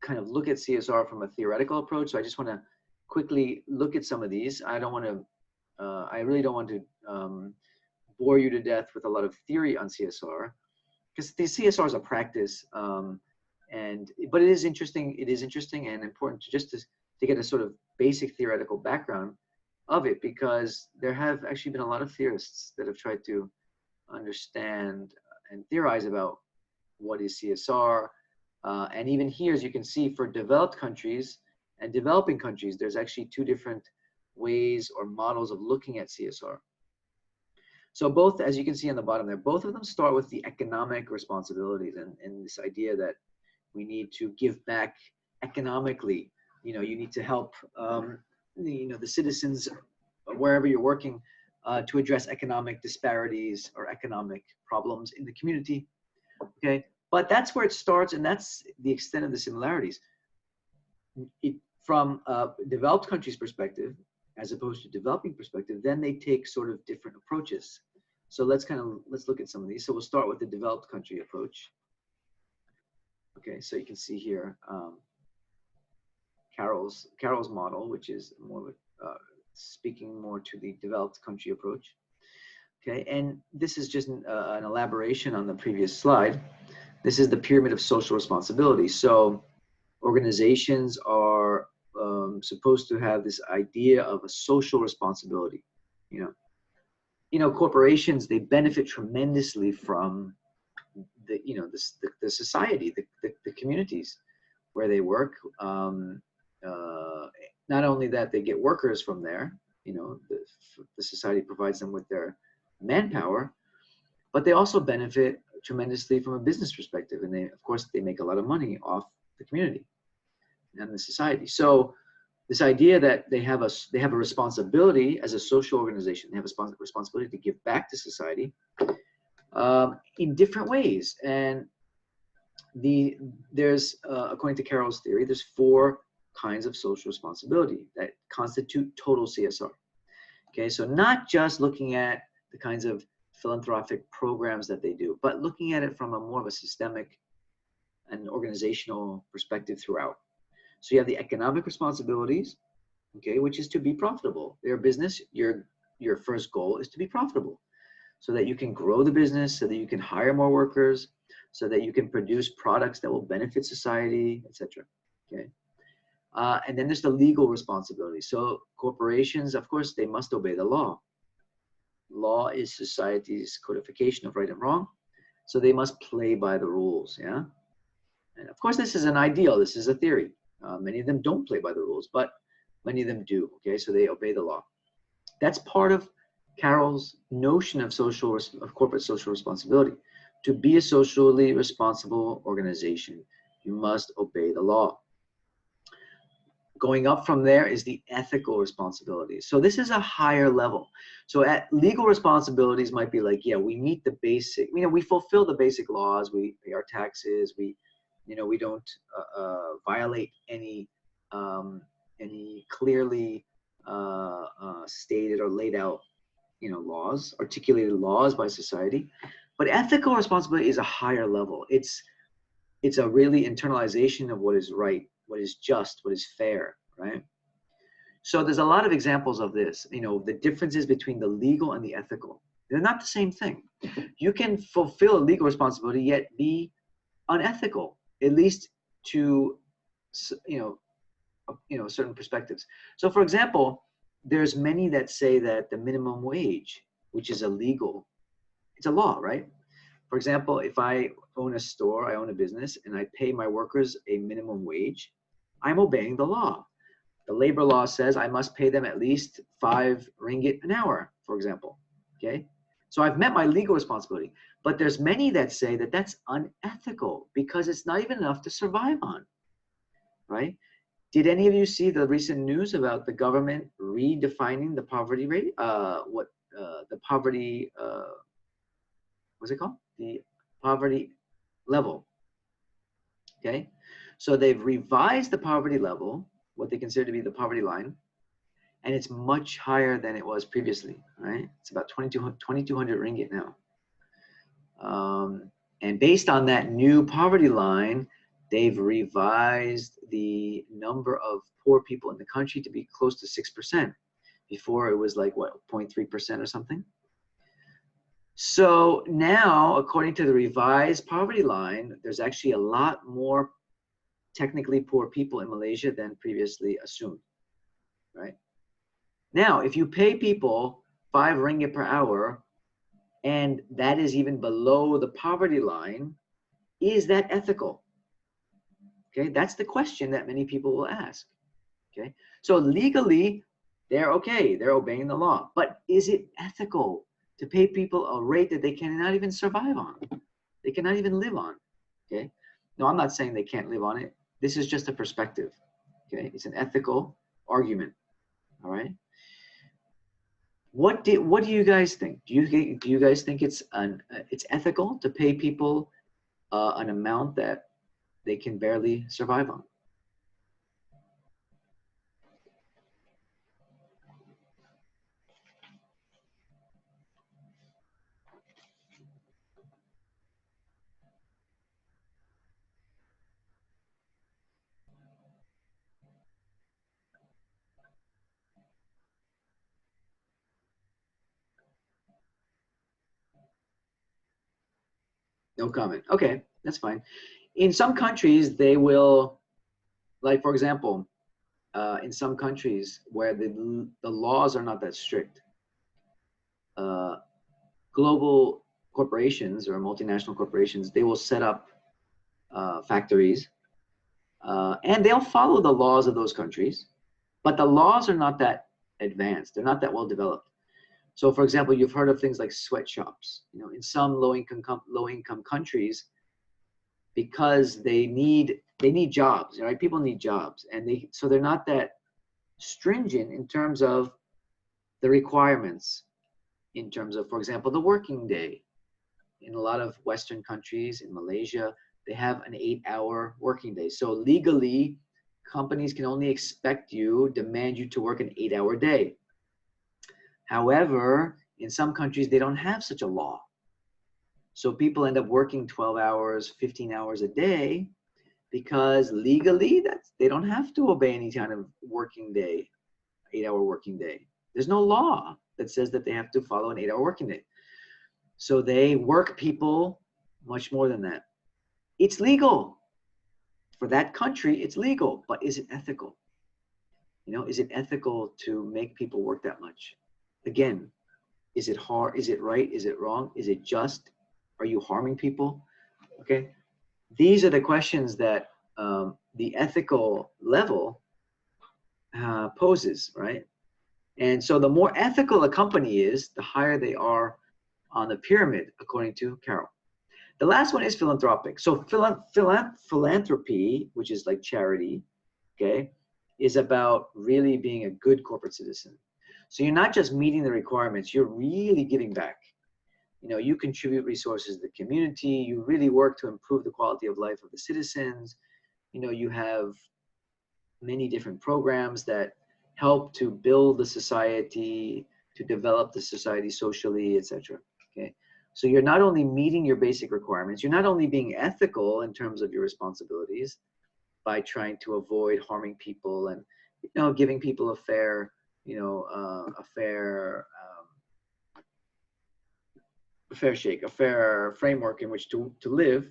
kind of look at CSR from a theoretical approach. So I just want to quickly look at some of these. I really don't want to bore you to death with a lot of theory on CSR, because the CSR is a practice, but it is interesting. It is interesting and important to get a sort of basic theoretical background of it, because there have actually been a lot of theorists that have tried to understand and theorize about what is CSR. And even here, as you can see, for developed countries and developing countries, there's actually two different ways or models of looking at CSR. So both, as you can see on the bottom there, both of them start with the economic responsibilities and this idea that we need to give back economically. You know, you need to help, you know, the citizens wherever you're working to address economic disparities or economic problems in the community. Okay. But that's where it starts, and that's the extent of the similarities. From a developed countries' perspective, as opposed to developing perspective, then they take sort of different approaches. So let's look at some of these. So we'll start with the developed country approach. Okay, so you can see here Carol's model, which is more speaking more to the developed country approach. Okay, and this is just an elaboration on the previous slide. This is the pyramid of social responsibility. So organizations are supposed to have this idea of a social responsibility. You know, corporations, they benefit tremendously from the, you know, the society, the communities where they work. Not only that, they get workers from there. You know, the society provides them with their manpower, but they also benefit tremendously from a business perspective, and they, of course, they make a lot of money off the community and the society. So this idea that they have a responsibility as a social organization, they have a responsibility to give back to society in different ways. And there's according to Carol's theory, there's 4 kinds of social responsibility that constitute total CSR. Okay, so not just looking at the kinds of philanthropic programs that they do, but looking at it from a more of a systemic and organizational perspective throughout. So you have the economic responsibilities, okay, which is to be profitable. Your business, your first goal is to be profitable. so that you can grow the business, so that you can hire more workers, so that you can produce products that will benefit society, etc. Okay. And then there's the legal responsibility. So corporations, of course, they must obey the law. Law is society's codification of right and wrong. So they must play by the rules, yeah? And of course, this is an ideal, this is a theory. Many of them don't play by the rules, but many of them do, okay? So they obey the law. That's part of Carol's notion of corporate social responsibility. To be a socially responsible organization, you must obey the law. Going up from there is the ethical responsibility. So this is a higher level. So at legal responsibilities might be like, yeah, we meet the basic, we fulfill the basic laws, we pay our taxes, we don't violate any clearly stated or laid out, laws, articulated laws by society. But ethical responsibility is a higher level. It's a really internalization of what is right, what is just, what is fair, right? So there's a lot of examples of this, the differences between the legal and the ethical. They're not the same thing. You can fulfill a legal responsibility yet be unethical, at least to, certain perspectives. So for example, there's many that say that the minimum wage, which is illegal, it's a law, right? For example, if I own a store, I own a business, and I pay my workers a minimum wage, I'm obeying the law. The labor law says I must pay them at least 5 ringgit an hour, for example, okay? So I've met my legal responsibility. But there's many that say that that's unethical because it's not even enough to survive on, right? Did any of you see the recent news about the government redefining the poverty rate? The poverty, what's it called? The poverty level, okay? So they've revised the poverty level, what they consider to be the poverty line, and it's much higher than it was previously, right? It's about 2,200 ringgit now. And based on that new poverty line, they've revised the number of poor people in the country to be close to 6%. Before it was like, what, 0.3% or something? So now, according to the revised poverty line, there's actually a lot more technically poor people in Malaysia than previously assumed, right? Now, if you pay people 5 ringgit per hour, and that is even below the poverty line, is that ethical? Okay, that's the question that many people will ask. Okay, so legally, they're okay, they're obeying the law, but is it ethical to pay people a rate that they cannot even survive on? They cannot even live on, okay? No, I'm not saying they can't live on it. This is just a perspective, okay? It's an ethical argument, all right? What do you guys think? Do you guys think it's ethical to pay people an amount that they can barely survive on? No comment. Okay, that's fine. In some countries, they will, like for example, in some countries where the laws are not that strict, global corporations or multinational corporations, they will set up factories and they'll follow the laws of those countries, but the laws are not that advanced. They're not that well developed. So for example, you've heard of things like sweatshops, in some low-income countries, because they need jobs, right? People need jobs, and so they're not that stringent in terms of the requirements, in terms of, for example, the working day. In a lot of Western countries, in Malaysia, they have an 8-hour working day. So legally, companies can only demand you to work an 8-hour day. However, in some countries, they don't have such a law. So people end up working 12 hours, 15 hours a day, because legally they don't have to obey any kind of working day, 8-hour working day. There's no law that says that they have to follow an 8-hour working day. So they work people much more than that. It's legal. For that country, it's legal, but is it ethical? You know, is it ethical to make people work that much? Again, is it hard? Is it right? Is it wrong? Is it just? Are you harming people? Okay. These are the questions that the ethical level poses, right? And so the more ethical a company is, the higher they are on the pyramid, according to Carol. The last one is philanthropic. So philanthropy, which is like charity, okay, is about really being a good corporate citizen. So you're not just meeting the requirements, you're really giving back. You know, you contribute resources to the community, you really work to improve the quality of life of the citizens. You know, you have many different programs that help to build the society, to develop the society socially, etc. Okay, so you're not only meeting your basic requirements, you're not only being ethical in terms of your responsibilities by trying to avoid harming people and, you know, giving people a fair, you know, a fair shake, a fair framework in which to live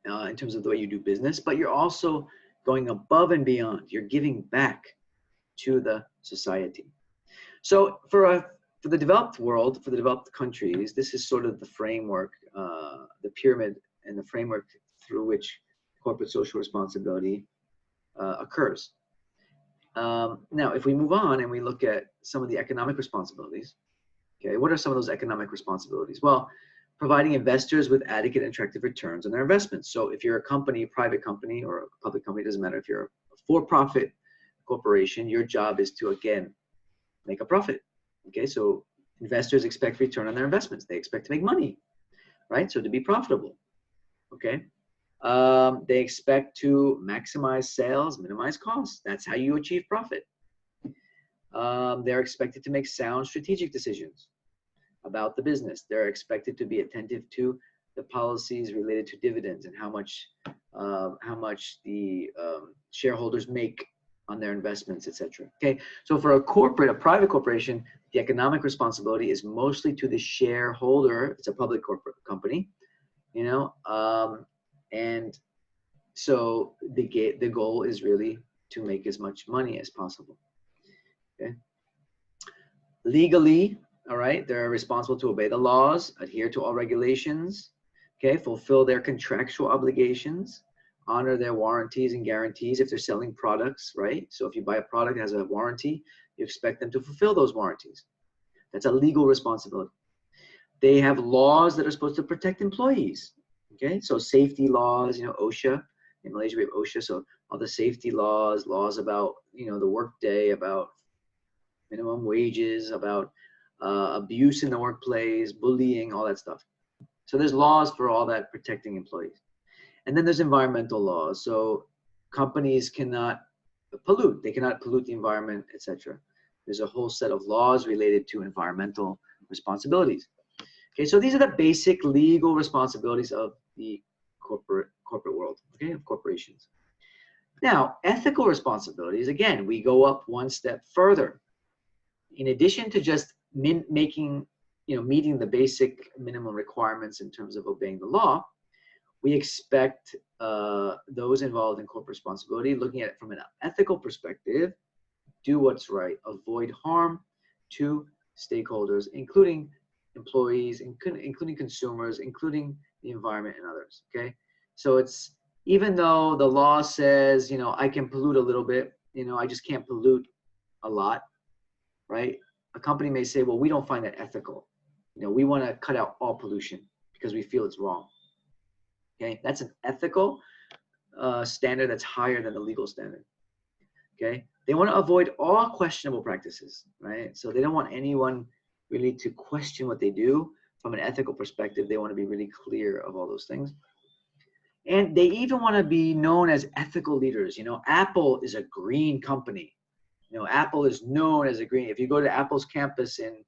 in terms of the way you do business, but you're also going above and beyond. You're giving back to the society. So for the developed world, for the developed countries, this is sort of the framework, the pyramid and the framework through which corporate social responsibility occurs. Now, if we move on and we look at some of the economic responsibilities, okay, what are some of those economic responsibilities? Well, providing investors with adequate and attractive returns on their investments. So if you're a company, private company or a public company, doesn't matter. If you're a for-profit corporation, your job is to, again, make a profit. Okay, so investors expect return on their investments. They expect to make money, right? So to be profitable, okay? They expect to maximize sales, minimize costs. That's how you achieve profit. They're expected to make sound strategic decisions about the business. They're expected to be attentive to the policies related to dividends and how much the shareholders make on their investments, etc. Okay, so for a private corporation, the economic responsibility is mostly to the shareholder. It's a public corporate company, you know, and so the goal is really to make as much money as possible. Okay, legally, all right, they're responsible to obey the laws, adhere to all regulations, okay, fulfill their contractual obligations, honor their warranties and guarantees if they're selling products, right? So if you buy a product that has a warranty, you expect them to fulfill those warranties. That's a legal responsibility. They have laws that are supposed to protect employees, okay? So safety laws, you know, OSHA. In Malaysia, we have OSHA, so all the safety laws about, you know, the workday, about minimum wages, about abuse in the workplace, bullying, all that stuff. So there's laws for all that protecting employees. And then there's environmental laws. So companies cannot pollute. They cannot pollute the environment, etc. There's a whole set of laws related to environmental responsibilities. Okay, so these are the basic legal responsibilities of the corporate world, okay, of corporations. Now, ethical responsibilities, again, we go up one step further. In addition to just meeting the basic minimum requirements in terms of obeying the law, we expect those involved in corporate responsibility, looking at it from an ethical perspective, do what's right, avoid harm to stakeholders, including employees, including consumers, including the environment and others, okay? So it's, even though the law says, you know, I can pollute a little bit, you know, I just can't pollute a lot, right? A company may say, well, we don't find that ethical. You know, we want to cut out all pollution because we feel it's wrong. Okay, that's an ethical standard that's higher than the legal standard. Okay, they want to avoid all questionable practices, right? So they don't want anyone really to question what they do from an ethical perspective. They want to be really clear of all those things. And they even want to be known as ethical leaders. You know, Apple is a green company. You know, Apple is known as a green. If you go to Apple's campus in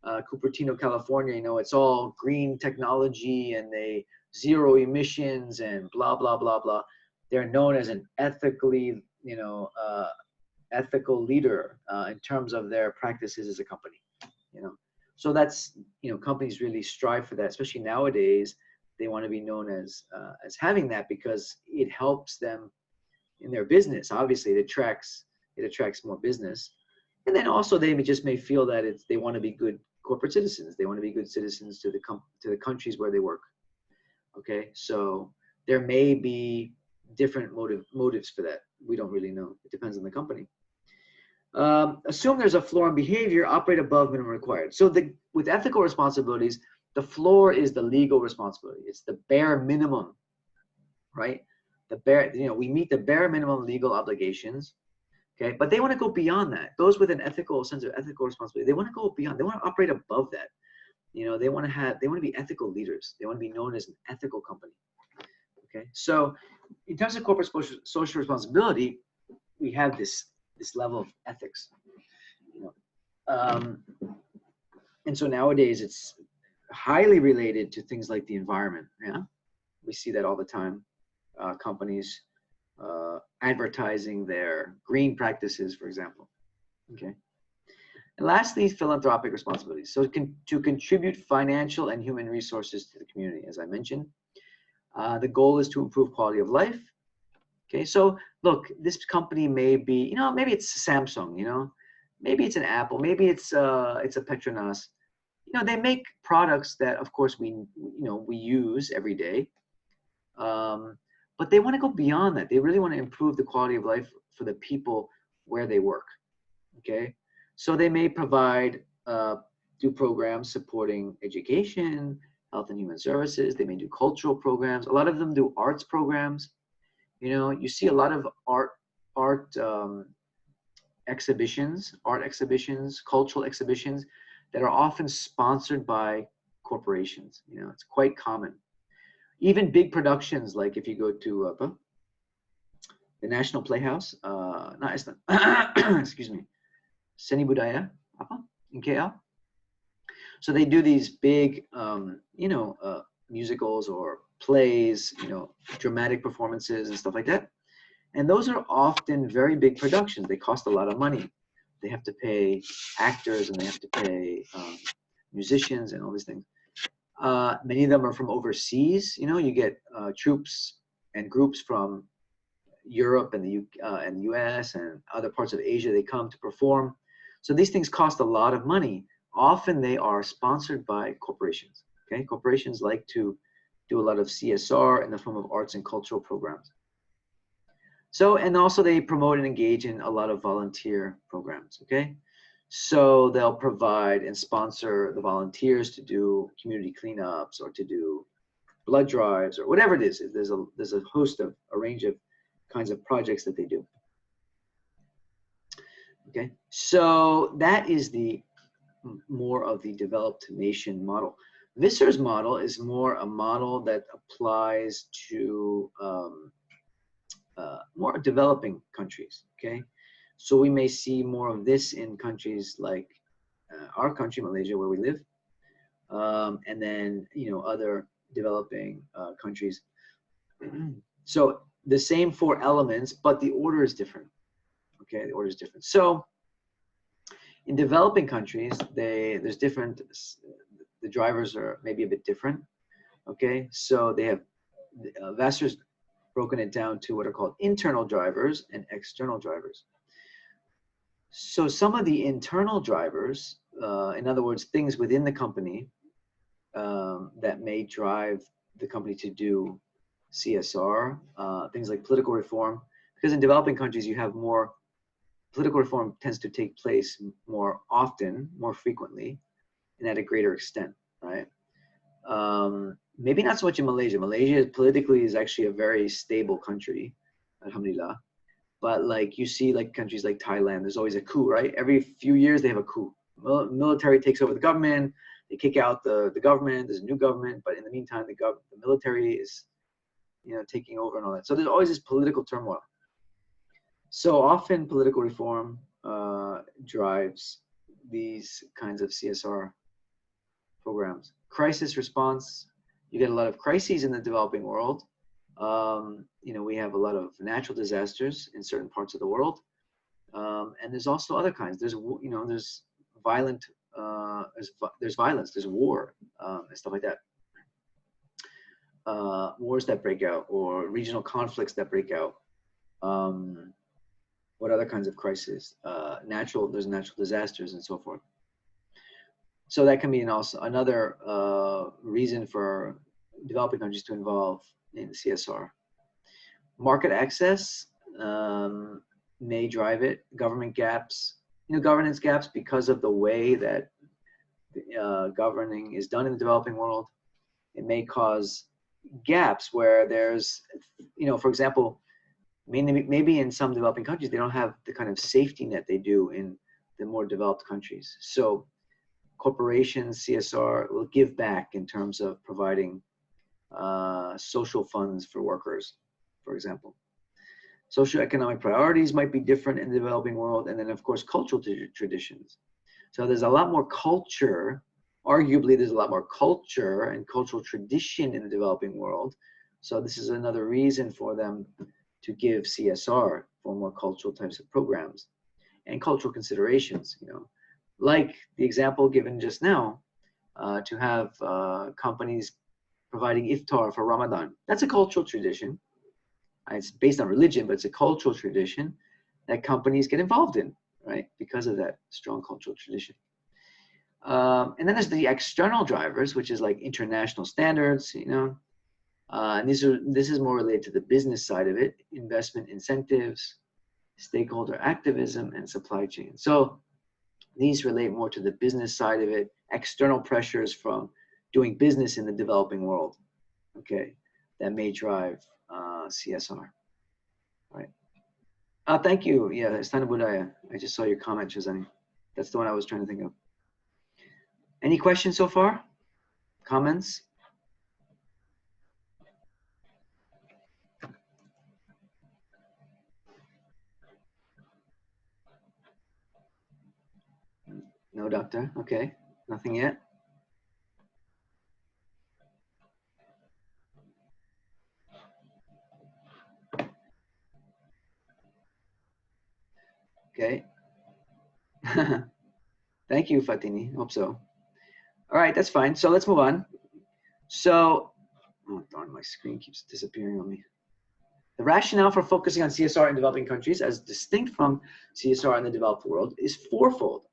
Cupertino, California, you know, it's all green technology and they zero emissions and blah, blah, blah, blah. They're known as an ethically, you know, ethical leader in terms of their practices as a company, you know. So that's, companies really strive for that, especially nowadays. They want to be known as having that because it helps them in their business. Obviously, it attracts more business, and then also they may feel that they want to be good corporate citizens. They want to be good citizens to the countries where they work. Okay, so there may be different motives for that. We don't really know. It depends on the company. Assume there's a floor on behavior, operate above minimum required. So with ethical responsibilities, the floor is the legal responsibility. It's the bare minimum, right? We meet the bare minimum legal obligations, okay? But they want to go beyond that. Those with an sense of ethical responsibility, they want to go beyond. They want to operate above that. They want to be ethical leaders. They want to be known as an ethical company, okay? So in terms of corporate social responsibility, we have this level of ethics, and so nowadays it's highly related to things like the environment. Yeah, we see that all the time. Companies advertising their green practices, for example. Okay. And lastly, philanthropic responsibilities. So to contribute financial and human resources to the community, as I mentioned. The goal is to improve quality of life. Okay, so look, this company may be, maybe it's Samsung, maybe it's an Apple, maybe it's a Petronas. They make products that, of course, we use every day. But they want to go beyond that. They really want to improve the quality of life for the people where they work. Okay, so they may do programs supporting education, health and human services. They may do cultural programs. A lot of them do arts programs. You see a lot of art exhibitions, cultural exhibitions that are often sponsored by corporations. It's quite common. Even big productions, like if you go to the National Playhouse, excuse me, Seni Budaya in KL. So they do these big, musicals or plays, dramatic performances and stuff like that. And those are often very big productions. They cost a lot of money. They have to pay actors and they have to pay musicians and all these things. Many of them are from overseas. You get troops and groups from Europe and the US and other parts of Asia. They come to perform. So these things cost a lot of money. Often they are sponsored by corporations. Okay, corporations like to do a lot of CSR in the form of arts and cultural programs. So, and also they promote and engage in a lot of volunteer programs. Okay, so they'll provide and sponsor the volunteers to do community cleanups or to do blood drives or whatever it is. There's a range of kinds of projects that they do. Okay, so that is the more of the developed nation model. Visser's model is more a model that applies to more developing countries. Okay, so we may see more of this in countries like our country, Malaysia, where we live, and then other developing countries. So the same 4 elements, but the order is different. Okay, the order is different. So in developing countries, there's different. The drivers are maybe a bit different. Okay, so they have Vassar's broken it down to what are called internal drivers and external drivers. So some of the internal drivers, in other words, things within the company that may drive the company to do CSR, things like political reform, because in developing countries you have more, political reform tends to take place more often, more frequently, and at a greater extent, right? Maybe not so much in Malaysia. Malaysia politically is actually a very stable country, alhamdulillah. But like you see like countries like Thailand, there's always a coup, right? Every few years they have a coup. Military takes over the government, they kick out the government, there's a new government, but in the meantime the military is taking over and all that. So there's always this political turmoil. So often political reform drives these kinds of CSR programs. Crisis response, you get a lot of crises in the developing world. We have a lot of natural disasters in certain parts of the world. And there's also other kinds. There's violent there's violence, there's war, and stuff like that. Wars that break out, or regional conflicts that break out. What other kinds of crises? There's natural disasters and so forth. So that can be another reason for developing countries to involve in CSR. Market access may drive it. Government gaps, governance gaps, because of the way that governing is done in the developing world. It may cause gaps where there's, for example, maybe in some developing countries, they don't have the kind of safety net they do in the more developed countries. So corporations, CSR, will give back in terms of providing social funds for workers, for example. Socioeconomic priorities might be different in the developing world, and then of course cultural traditions. So there's a lot more culture, arguably there's a lot more culture and cultural tradition in the developing world. So this is another reason for them to give CSR for more cultural types of programs and cultural considerations, like the example given just now, to have companies providing iftar for Ramadan. That's a cultural tradition. It's based on religion, but it's a cultural tradition that companies get involved in, right? Because of that strong cultural tradition. And then there's the external drivers, which is like international standards, and this is more related to the business side of it: investment incentives, stakeholder activism, and supply chain. So these relate more to the business side of it, external pressures from doing business in the developing world, okay, that may drive CSR, right? Thank you. Yeah, Istana Budaya. I just saw your comment, Shazani. That's the one I was trying to think of. Any questions so far? Comments? No, doctor. Okay. Nothing yet. Okay. Thank you, Fatini. Hope so. All right, that's fine. So let's move on. So, oh darn, my screen keeps disappearing on me. The rationale for focusing on CSR in developing countries, as distinct from CSR in the developed world, is fourfold.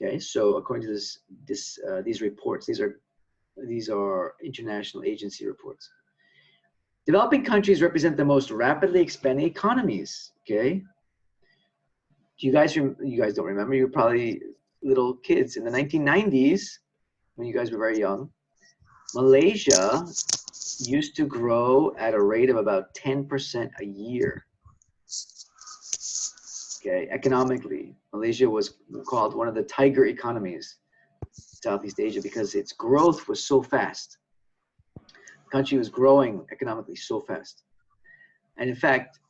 Okay, so according to these reports, these are international agency reports. Developing countries represent the most rapidly expanding economies. Okay, you guys don't remember? You're probably little kids in the 1990s when you guys were very young. Malaysia used to grow at a rate of about 10% a year. Okay, economically, Malaysia was called one of the tiger economies in Southeast Asia because its growth was so fast. The country was growing economically so fast. And in fact,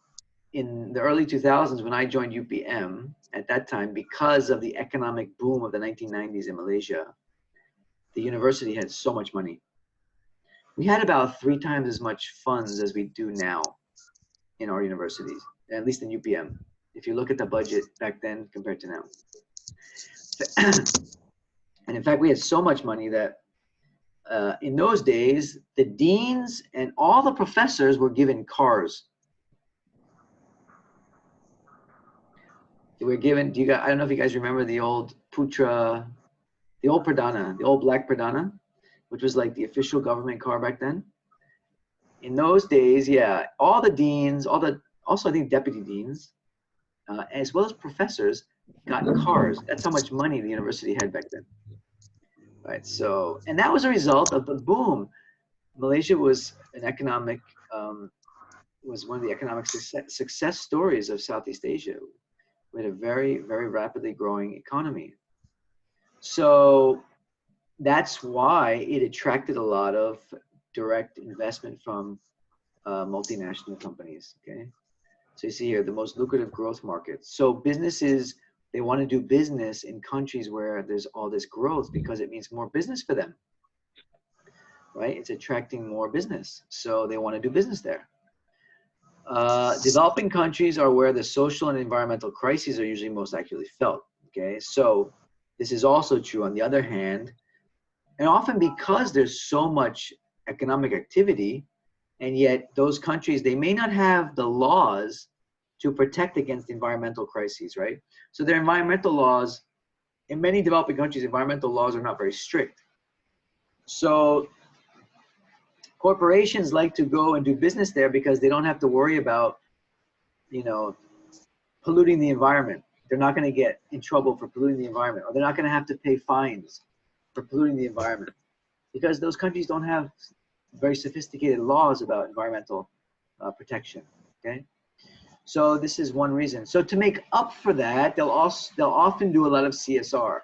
in the early 2000s, when I joined UPM, at that time, because of the economic boom of the 1990s in Malaysia, the university had so much money. We had about 3 times as much funds as we do now in our universities, at least in UPM, if you look at the budget back then compared to now. And in fact, we had so much money that in those days, the deans and all the professors were given cars. They were given, I don't know if you guys remember the old Putra, the old Pradana, the old black Pradana, which was like the official government car back then. In those days, yeah, all the deans, also I think deputy deans, as well as professors, got cars. That's how much money the university had back then. Right, so, and that was a result of the boom. Malaysia was was one of the economic success stories of Southeast Asia. We had a very, very rapidly growing economy. So that's why it attracted a lot of direct investment from multinational companies, okay? So you see here, the most lucrative growth markets. So businesses, they want to do business in countries where there's all this growth because it means more business for them, right? It's attracting more business. So they want to do business there. Developing countries are where the social and environmental crises are usually most acutely felt, okay? So this is also true on the other hand. And often because there's so much economic activity, and yet those countries, they may not have the laws to protect against environmental crises, right? So their environmental laws, in many developing countries, environmental laws are not very strict. So corporations like to go and do business there because they don't have to worry about, you know, polluting the environment. They're not going to get in trouble for polluting the environment, or they're not going to have to pay fines for polluting the environment, because those countries don't have very sophisticated laws about environmental protection. Okay, so this is one reason. So to make up for that, they'll often do a lot of CSR.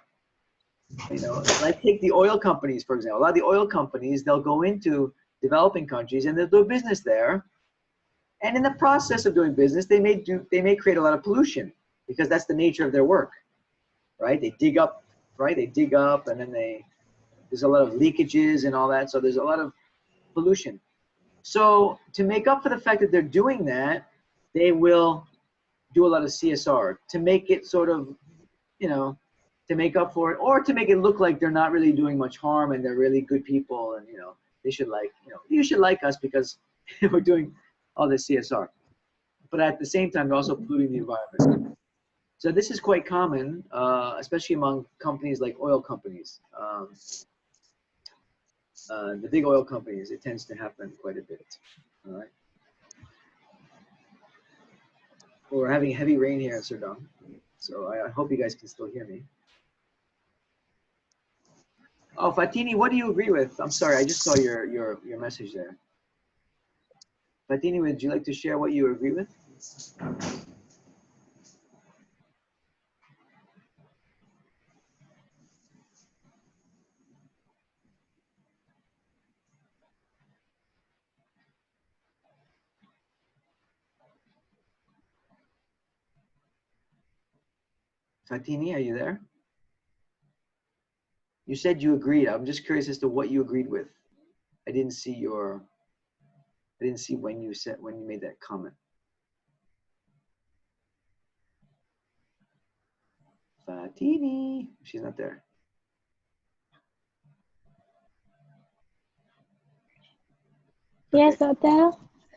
You know, like take the oil companies, for example. A lot of the oil companies, they'll go into developing countries and they'll do business there. And in the process of doing business, they may create a lot of pollution, because that's the nature of their work, right? They dig up, right? They dig up, and then there's a lot of leakages and all that. So there's a lot of pollution. So to make up for the fact that they're doing that, they will do a lot of CSR to make it sort of, you know, to make up for it, or to make it look like they're not really doing much harm and they're really good people, and, you know, they should like, you know, you should like us because we're doing all this CSR. But at the same time, they're also polluting the environment. So this is quite common, especially among companies like oil companies. The big oil companies, it tends to happen quite a bit. All right. Well, we're having heavy rain here in Sudan, so I hope you guys can still hear me. Oh, Fatini, what do you agree with? I'm sorry, I just saw your message there. Fatini, would you like to share what you agree with? Fatini, are you there? You said you agreed. I'm just curious as to what you agreed with. I didn't see when you made that comment. Fatini, she's not there. Yes, doctor.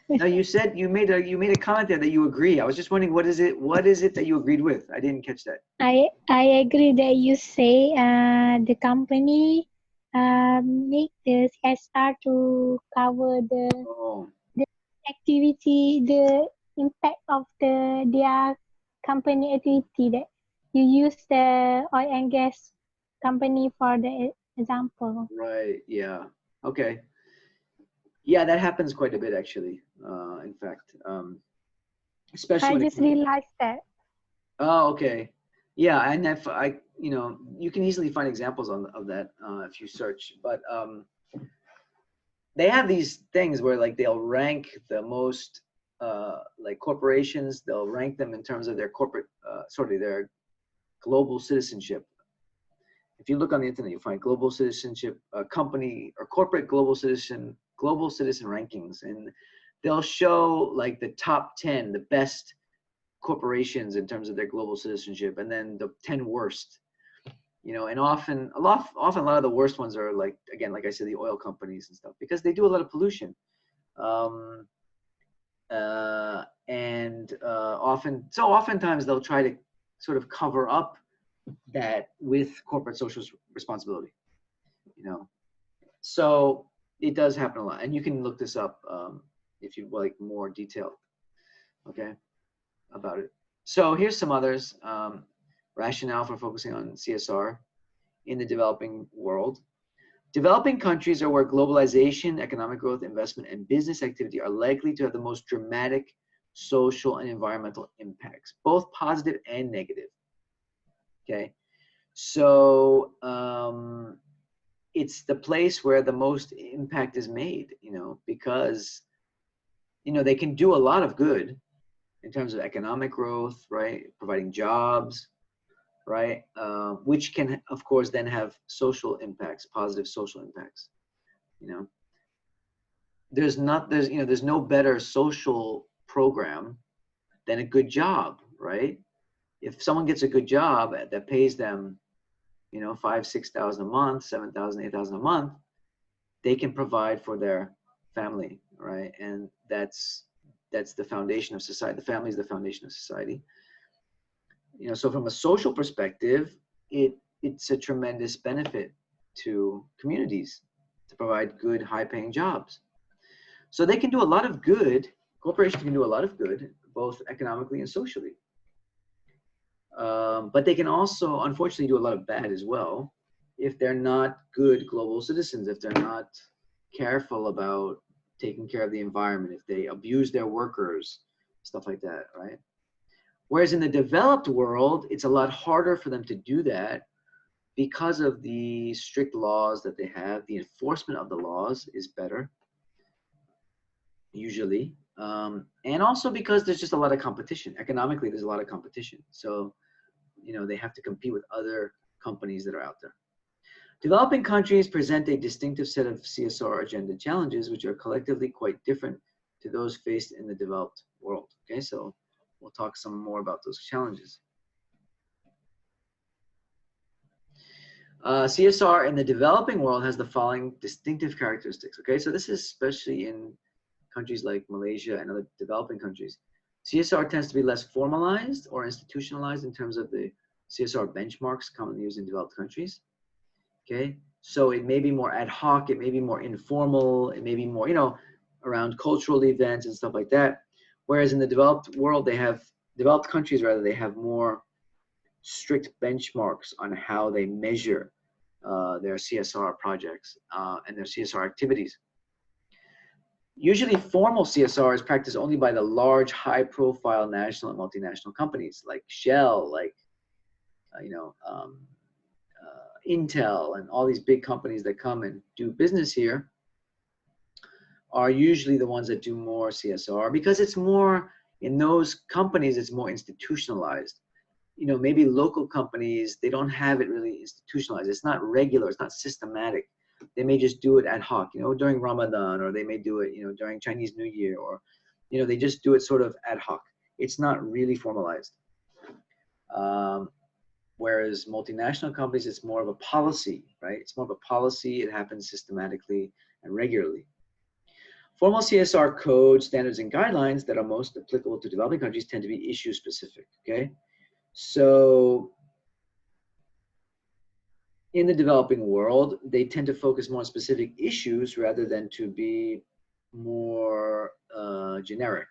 No, you said you made a comment there that you agree. I was just wondering what is it that you agreed with? I didn't catch that. I agree that you say the company make the CSR to cover the activity, the impact of their company activity. That you use the oil and gas company for the example. Right. Yeah. Okay. Yeah, that happens quite a bit actually. In fact, especially. I just realized that. Oh, okay. Yeah, and if you know, you can easily find examples of that if you search. But they have these things where like they'll rank the most like corporations. They'll rank them in terms of their corporate, their global citizenship. If you look on the internet, you'll find global citizenship company or corporate global citizen rankings, and they'll show like the top 10, the best corporations in terms of their global citizenship, and then the 10 worst. You know, and often a lot of the worst ones are like, again, like I said, the oil companies and stuff, because they do a lot of pollution. Oftentimes they'll try to sort of cover up that with corporate social responsibility, you know. So it does happen a lot, and you can look this up if you like more detail, okay, about it. So here's some others. Rationale for focusing on CSR in the developing world. Developing countries are where globalization, economic growth, investment, and business activity are likely to have the most dramatic social and environmental impacts, both positive and negative. Okay, so it's the place where the most impact is made, you know, because, you know, they can do a lot of good in terms of economic growth, right? Providing jobs, right? Which can, of course, then have social impacts, positive social impacts. You know, there's no better social program than a good job, right? If someone gets a good job that pays them, you know, 5,000, 6,000 a month, 7,000, 8,000 a month, they can provide for their family, right? And that's the foundation of society. The family is the foundation of society. You know, so from a social perspective, it's a tremendous benefit to communities to provide good, high-paying jobs. So they can do a lot of good. Corporations can do a lot of good, both economically and socially. But they can also, unfortunately, do a lot of bad as well if they're not good global citizens, if they're not careful about taking care of the environment, if they abuse their workers, stuff like that, right? Whereas in the developed world, it's a lot harder for them to do that because of the strict laws that they have. The enforcement of the laws is better, usually. And also because there's just a lot of competition. Economically, there's a lot of competition. So, you know, they have to compete with other companies that are out there. Developing countries present a distinctive set of CSR agenda challenges, which are collectively quite different to those faced in the developed world. Okay, so we'll talk some more about those challenges. CSR in the developing world has the following distinctive characteristics. Okay, so this is especially in countries like Malaysia and other developing countries. CSR tends to be less formalized or institutionalized in terms of the CSR benchmarks commonly used in developed countries. Okay, so it may be more ad hoc, it may be more informal, it may be more, you know, around cultural events and stuff like that. Whereas in the developed world, developed countries rather, they have more strict benchmarks on how they measure their CSR projects and their CSR activities. Usually formal CSR is practiced only by the large, high-profile national and multinational companies like Shell, like, Intel, and all these big companies that come and do business here are usually the ones that do more CSR because it's more, in those companies, it's more institutionalized. You know, maybe local companies, they don't have it really institutionalized. It's not regular, it's not systematic. They may just do it ad hoc, you know, during Ramadan, or they may do it, you know, during Chinese New Year, or, you know, they just do it sort of ad hoc. It's not really formalized. Whereas multinational companies, it's more of a policy, right? It's more of a policy. It happens systematically and regularly. Formal CSR codes, standards, and guidelines that are most applicable to developing countries tend to be issue specific, okay? So in the developing world, they tend to focus more on specific issues rather than to be more generic.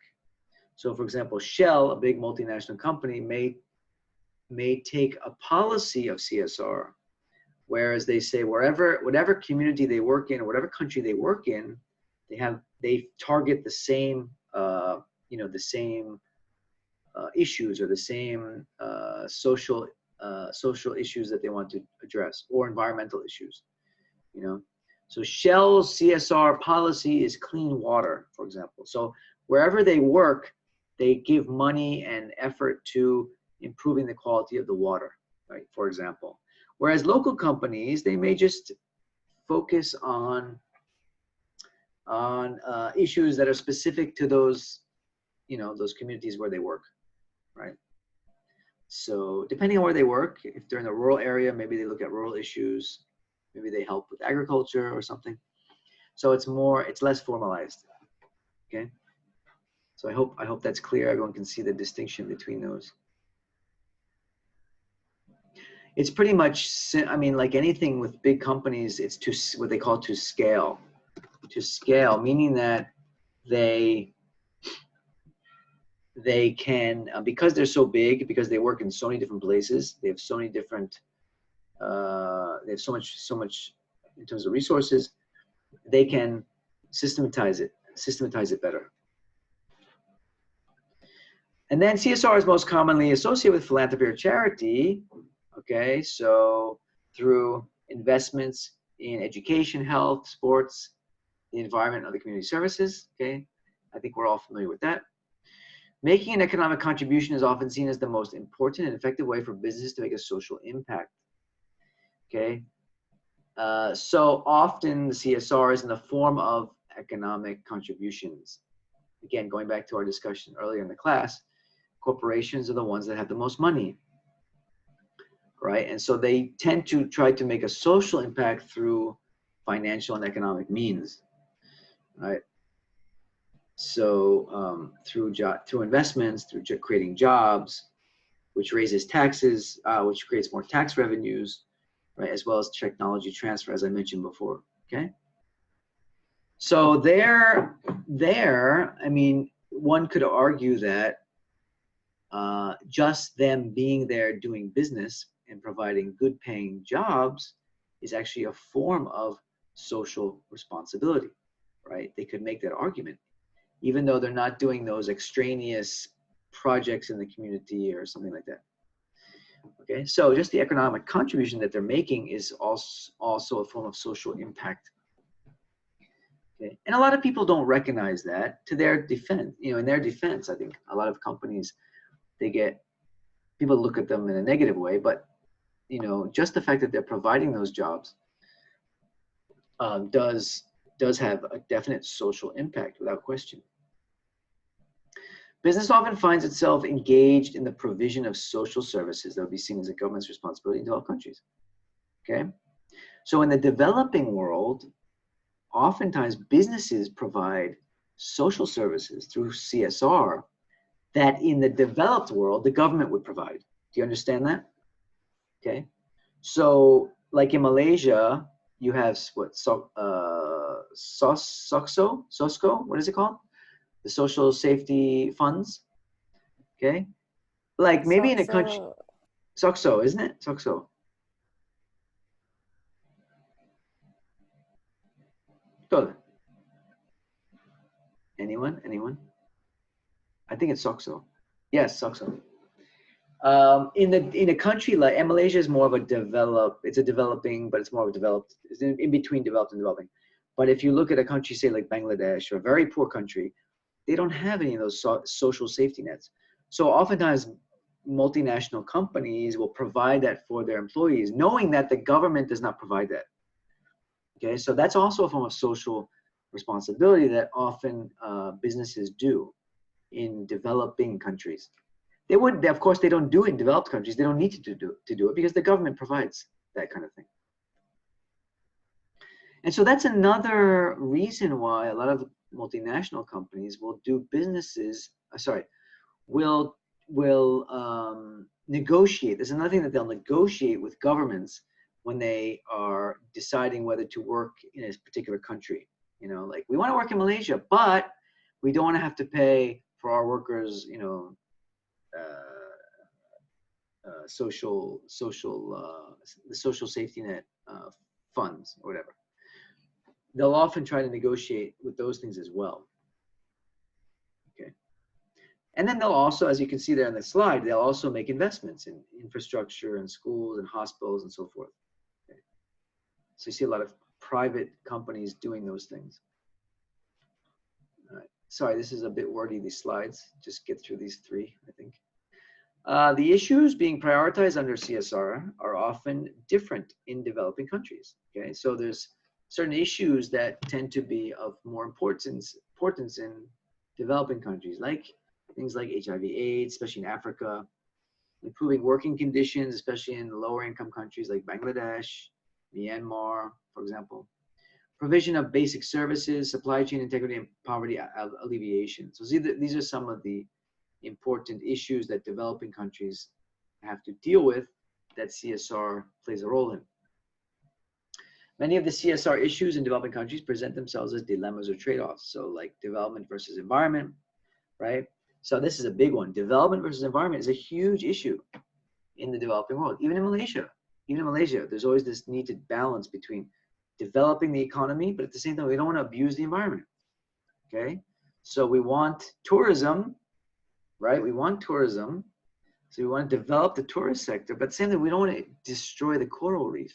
So for example, Shell, a big multinational company, may take a policy of CSR, whereas they say whatever community they work in or whatever country they work in, they target the same the same issues or the same social issues that they want to address, or environmental issues, you know. So Shell's CSR policy is clean water, for example. So wherever they work, they give money and effort to improving the quality of the water, right, for example. Whereas local companies, they may just focus on issues that are specific to those, you know, those communities where they work, right? So depending on where they work, if they're in a rural area, maybe they look at rural issues, maybe they help with agriculture or something. So it's less formalized, okay? So I hope that's clear. Everyone can see the distinction between those. It's pretty much, I mean, like anything with big companies, it's what they call to scale. To scale, meaning that they can, because they're so big, because they work in so many different places, they have so many different, they have so much in terms of resources, they can systematize it better. And then CSR is most commonly associated with philanthropy or charity. Okay, so through investments in education, health, sports, the environment, and other community services. Okay, I think we're all familiar with that. Making an economic contribution is often seen as the most important and effective way for business to make a social impact. Okay, so often the CSR is in the form of economic contributions. Again, going back to our discussion earlier in the class, corporations are the ones that have the most money, right? And so they tend to try to make a social impact through financial and economic means, right? So through investments, through creating jobs, which raises taxes, which creates more tax revenues, right? As well as technology transfer, as I mentioned before, okay? So there, I mean, one could argue that just them being there doing business and providing good paying jobs is actually a form of social responsibility, right? They could make that argument, even though they're not doing those extraneous projects in the community or something like that. Okay, so just the economic contribution that they're making is also a form of social impact. Okay, and a lot of people don't recognize that. To their defense, in their defense, I think a lot of companies, people look at them in a negative way, but just the fact that they're providing those jobs does have a definite social impact without question. Business often finds itself engaged in the provision of social services that would be seen as a government's responsibility in developed countries. Okay, so in the developing world, oftentimes businesses provide social services through CSR that in the developed world, the government would provide. Do you understand that? Okay, so like in Malaysia, you have SOSCO, what is it called? The social safety funds. Okay, like maybe in a country, SOCSO, isn't it? SOCSO. Anyone? I think it's SOCSO. Yes, SOCSO. In a country like Malaysia is more of a developing, but it's more of a developed. It's in between developed and developing. But if you look at a country, say like Bangladesh, or a very poor country, they don't have any of those social safety nets. So oftentimes, multinational companies will provide that for their employees, knowing that the government does not provide that. Okay, so that's also a form of social responsibility that often businesses do in developing countries. Of course, they don't do it in developed countries. They don't need to do it because the government provides that kind of thing. And so that's another reason why a lot of multinational companies will do will negotiate. There's another thing that they'll negotiate with governments when they are deciding whether to work in a particular country. Like we want to work in Malaysia, but we don't want to have to pay for our workers, the social safety net funds or whatever. They'll often try to negotiate with those things as well. Okay, and then they'll also, as you can see there on the slide, they'll also make investments in infrastructure and schools and hospitals and so forth. Okay. So you see a lot of private companies doing those things. All right. Sorry, this is a bit wordy, these slides. Just get through these three, I think. The issues being prioritized under CSR are often different in developing countries. Okay, so there's certain issues that tend to be of more importance in developing countries, like things like HIV/AIDS, especially in Africa, improving working conditions, especially in lower income countries like Bangladesh, Myanmar, for example, provision of basic services, supply chain integrity, and poverty alleviation. So these are some of the important issues that developing countries have to deal with that CSR plays a role in. Many of the CSR issues in developing countries present themselves as dilemmas or trade-offs. So like development versus environment, right? So this is a big one. Development versus environment is a huge issue in the developing world. Even in Malaysia, there's always this need to balance between developing the economy, but at the same time, we don't want to abuse the environment, okay? So we want tourism, right? We want tourism. So we want to develop the tourist sector, but at the same time, we don't want to destroy the coral reef.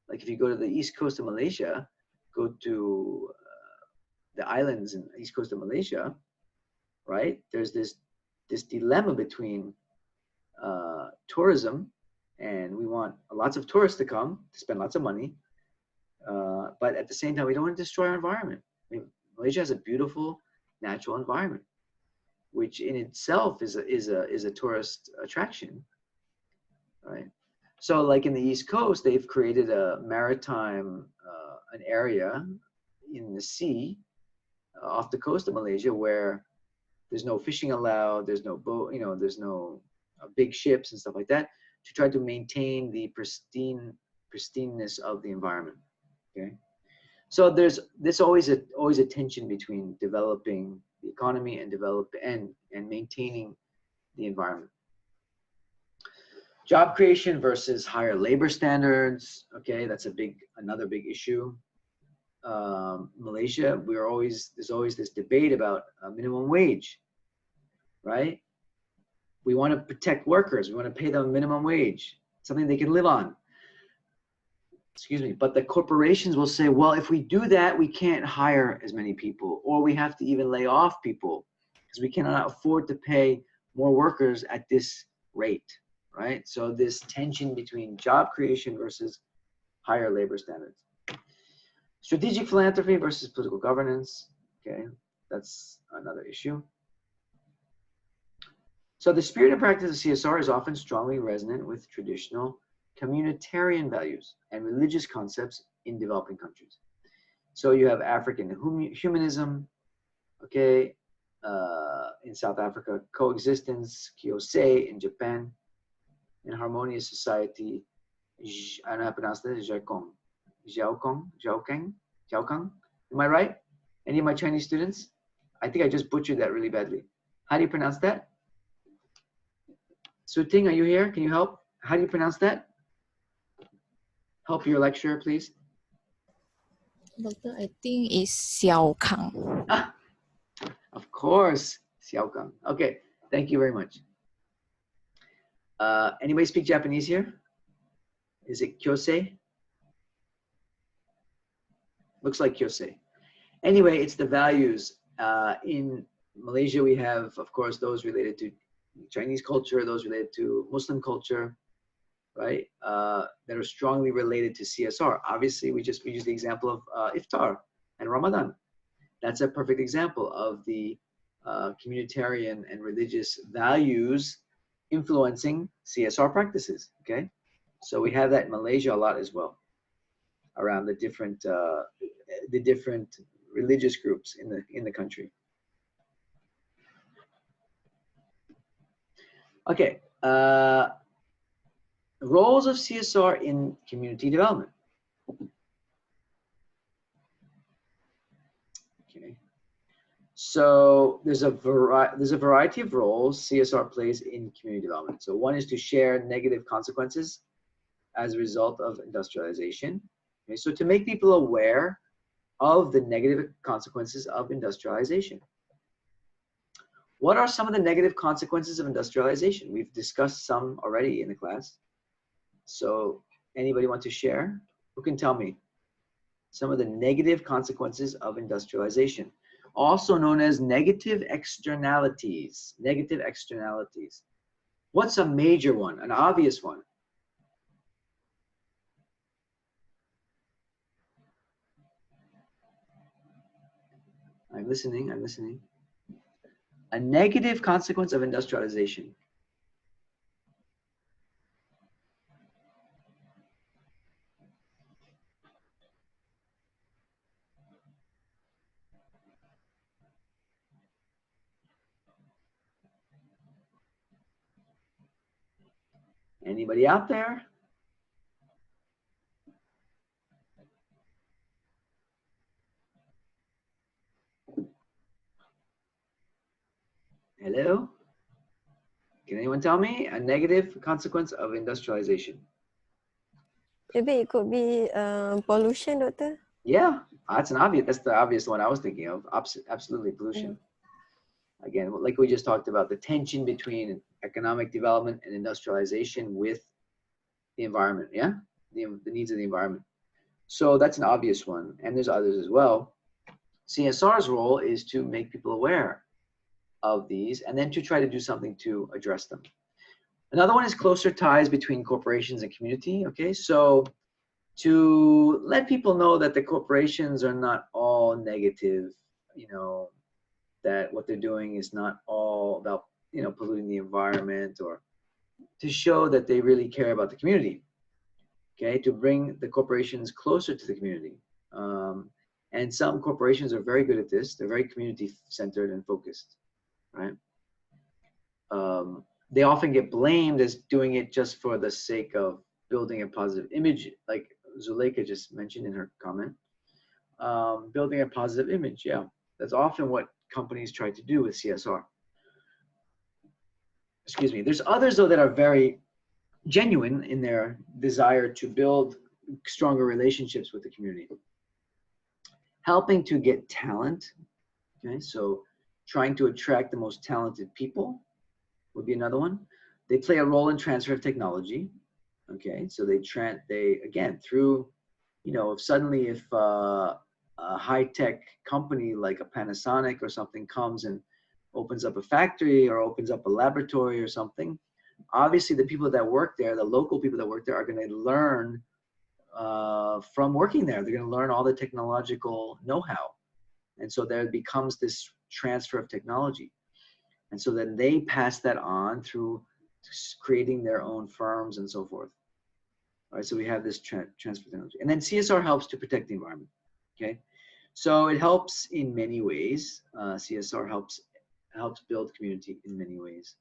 Like if you go to the east coast of Malaysia, go to the islands in the east coast of Malaysia, right? There's this dilemma between tourism, and we want lots of tourists to come to spend lots of money, but at the same time, we don't want to destroy our environment. I mean, Malaysia has a beautiful natural environment, which in itself is a tourist attraction, right? So like in the East Coast, they've created a maritime, an area in the sea off the coast of Malaysia where there's no fishing allowed, there's no boat, you know, there's no big ships and stuff like that, to try to maintain the pristineness of the environment. Okay, so there's always a tension between developing the economy and maintaining the environment. Job creation versus higher labor standards. Okay, that's another big issue. Malaysia, there's always this debate about minimum wage, right? We want to protect workers. We want to pay them minimum wage, something they can live on. Excuse me. But the corporations will say, well, if we do that, we can't hire as many people, or we have to even lay off people because we cannot afford to pay more workers at this rate, right? So this tension between job creation versus higher labor standards. Strategic philanthropy versus political governance. Okay, that's another issue. So the spirit and practice of CSR is often strongly resonant with traditional communitarian values and religious concepts in developing countries. So you have African humanism, okay, in South Africa, coexistence, Kiyosei in Japan, and harmonious society, I don't know how to pronounce this, Xiaokang. Am I right? Any of my Chinese students? I think I just butchered that really badly. How do you pronounce that? Su Ting, are you here? Can you help? How do you pronounce that? Help your lecturer, please. Doctor, I think it's Xiao Kang. Ah, of course, Xiaokang. Okay, thank you very much. Anybody speak Japanese here? Is it Kyosei? Looks like Kyosei. Anyway, it's the values. In Malaysia, we have, of course, those related to Chinese culture, those related to Muslim culture, right? That are strongly related to CSR. Obviously, we use the example of iftar and Ramadan. That's a perfect example of the communitarian and religious values influencing CSR practices. Okay, so we have that in Malaysia a lot as well, around the different religious groups in the country. Okay, roles of CSR in community development. Okay, so there's a variety of roles CSR plays in community development. So one is to share negative consequences as a result of industrialization. Okay, so to make people aware of the negative consequences of industrialization. What are some of the negative consequences of industrialization? We've discussed some already in the class. So anybody want to share? Who can tell me some of the negative consequences of industrialization? Also known as negative externalities. Negative externalities. What's a major one, an obvious one? I'm listening, I'm listening. A negative consequence of industrialization. Anybody out there? Hello? Can anyone tell me a negative consequence of industrialization? Maybe it could be pollution, doctor. Yeah, that's the obvious one I was thinking of. Absolutely, pollution. Again, like we just talked about, the tension between economic development and industrialization with the environment, yeah? The needs of the environment. So that's an obvious one, and there's others as well. CSR's role is to make people aware of these and then to try to do something to address them. Another one is closer ties between corporations and community, okay? So to let people know that the corporations are not all negative, you know, that what they're doing is not all about, you know, polluting the environment, or to show that they really care about the community. okay, to bring the corporations closer to the community. And some corporations are very good at this. They're very community-centered and focused, right? They often get blamed as doing it just for the sake of building a positive image, like Zuleika just mentioned in her comment. Building a positive image, yeah. That's often what companies try to do with CSR. Excuse me. There's others, though, that are very genuine in their desire to build stronger relationships with the community. Helping to get talent, okay? So trying to attract the most talented people would be another one. They play a role in transfer of technology, okay? So they again, through, you know, if suddenly if a high-tech company like a Panasonic or something comes and opens up a factory or opens up a laboratory or something, obviously the people that work there, the local people that work there, are going to learn from working there. They're going to learn all the technological know-how. And so there becomes this transfer of technology. And so then they pass that on through creating their own firms and so forth. All right, so we have this transfer technology. And then CSR helps to protect the environment, okay? So it helps in many ways. CSR helps build community in many ways.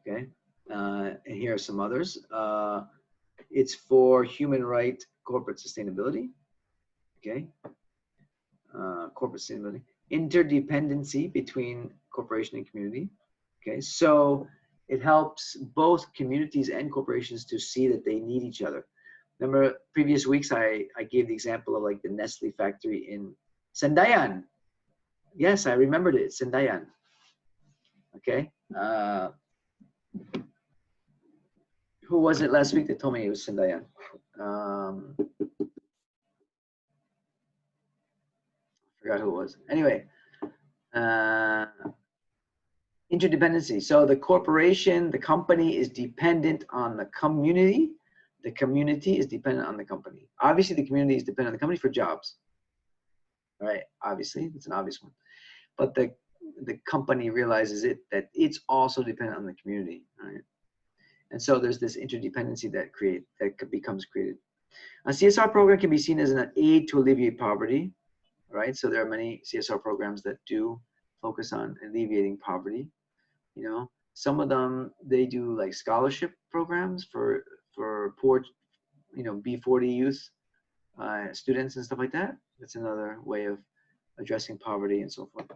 Okay, and here are some others. It's for human right, corporate sustainability. Okay, corporate sustainability, interdependency between corporation and community. Okay, so it helps both communities and corporations to see that they need each other. Remember previous weeks I gave the example of like the Nestle factory in Sendayan. Yes, I remembered it, Sendayan. Okay. Who was it last week that told me it was Sendayan? Forgot who it was. Anyway, interdependency. So the corporation, the company is dependent on the community. The community is dependent on the company. Obviously, the community is dependent on the company for jobs. Right? Obviously, it's an obvious one. But the company realizes that it's also dependent on the community. Right? And so there's this interdependency that becomes created. A CSR program can be seen as an aid to alleviate poverty, right? So there are many CSR programs that do focus on alleviating poverty. You know, some of them, they do like scholarship programs for poor, you know, B40 youth students and stuff like that. That's another way of addressing poverty and so forth.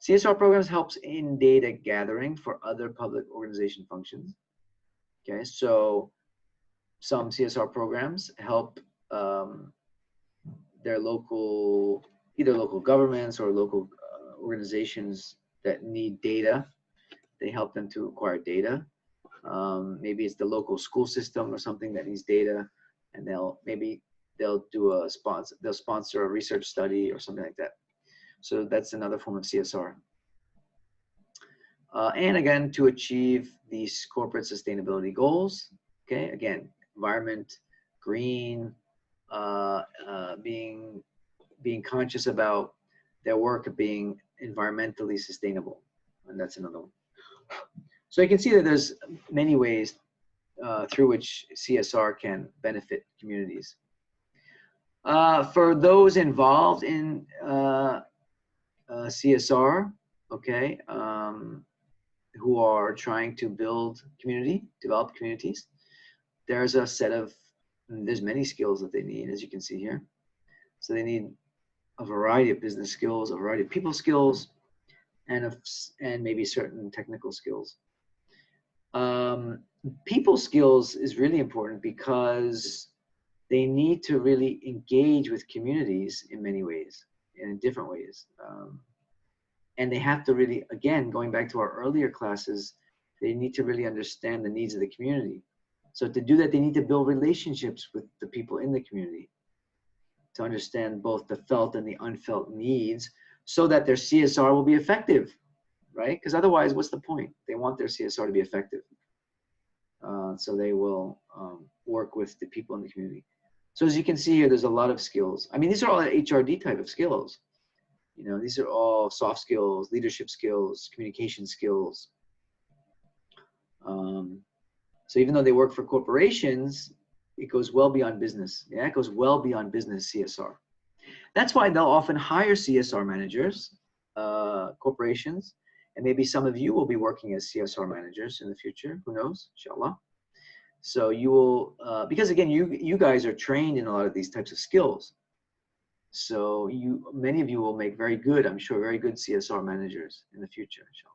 CSR programs helps in data gathering for other public organization functions. Okay, so some CSR programs help their local, either local governments or local organizations that need data. They help them to acquire data. Maybe it's the local school system or something that needs data, and they'll do they'll sponsor a research study or something like that. So that's another form of CSR. And again, to achieve these corporate sustainability goals, okay, again, environment, green, being conscious about their work being environmentally sustainable, and that's another one. So you can see that there's many ways through which CSR can benefit communities. For those involved in CSR, okay, who are trying to develop communities, there's a set of, there's many skills that they need, as you can see here. So they need a variety of business skills, a variety of people skills, and maybe certain technical skills. People skills is really important because they need to really engage with communities in many ways, in different ways. And they have to really, again, going back to our earlier classes, they need to really understand the needs of the community. So to do that, they need to build relationships with the people in the community to understand both the felt and the unfelt needs so that their CSR will be effective, right? Because otherwise, what's the point? They want their CSR to be effective. So they will work with the people in the community. So as you can see here, there's a lot of skills. I mean, these are all HRD type of skills. You know, these are all soft skills, leadership skills, communication skills. So even though they work for corporations, it goes well beyond business. Yeah, it goes well beyond business CSR. That's why they'll often hire CSR managers, corporations, and maybe some of you will be working as CSR managers in the future. Who knows? Inshallah. So you will, because again, you guys are trained in a lot of these types of skills. So many of you will make very good, I'm sure, very good CSR managers in the future, inshallah.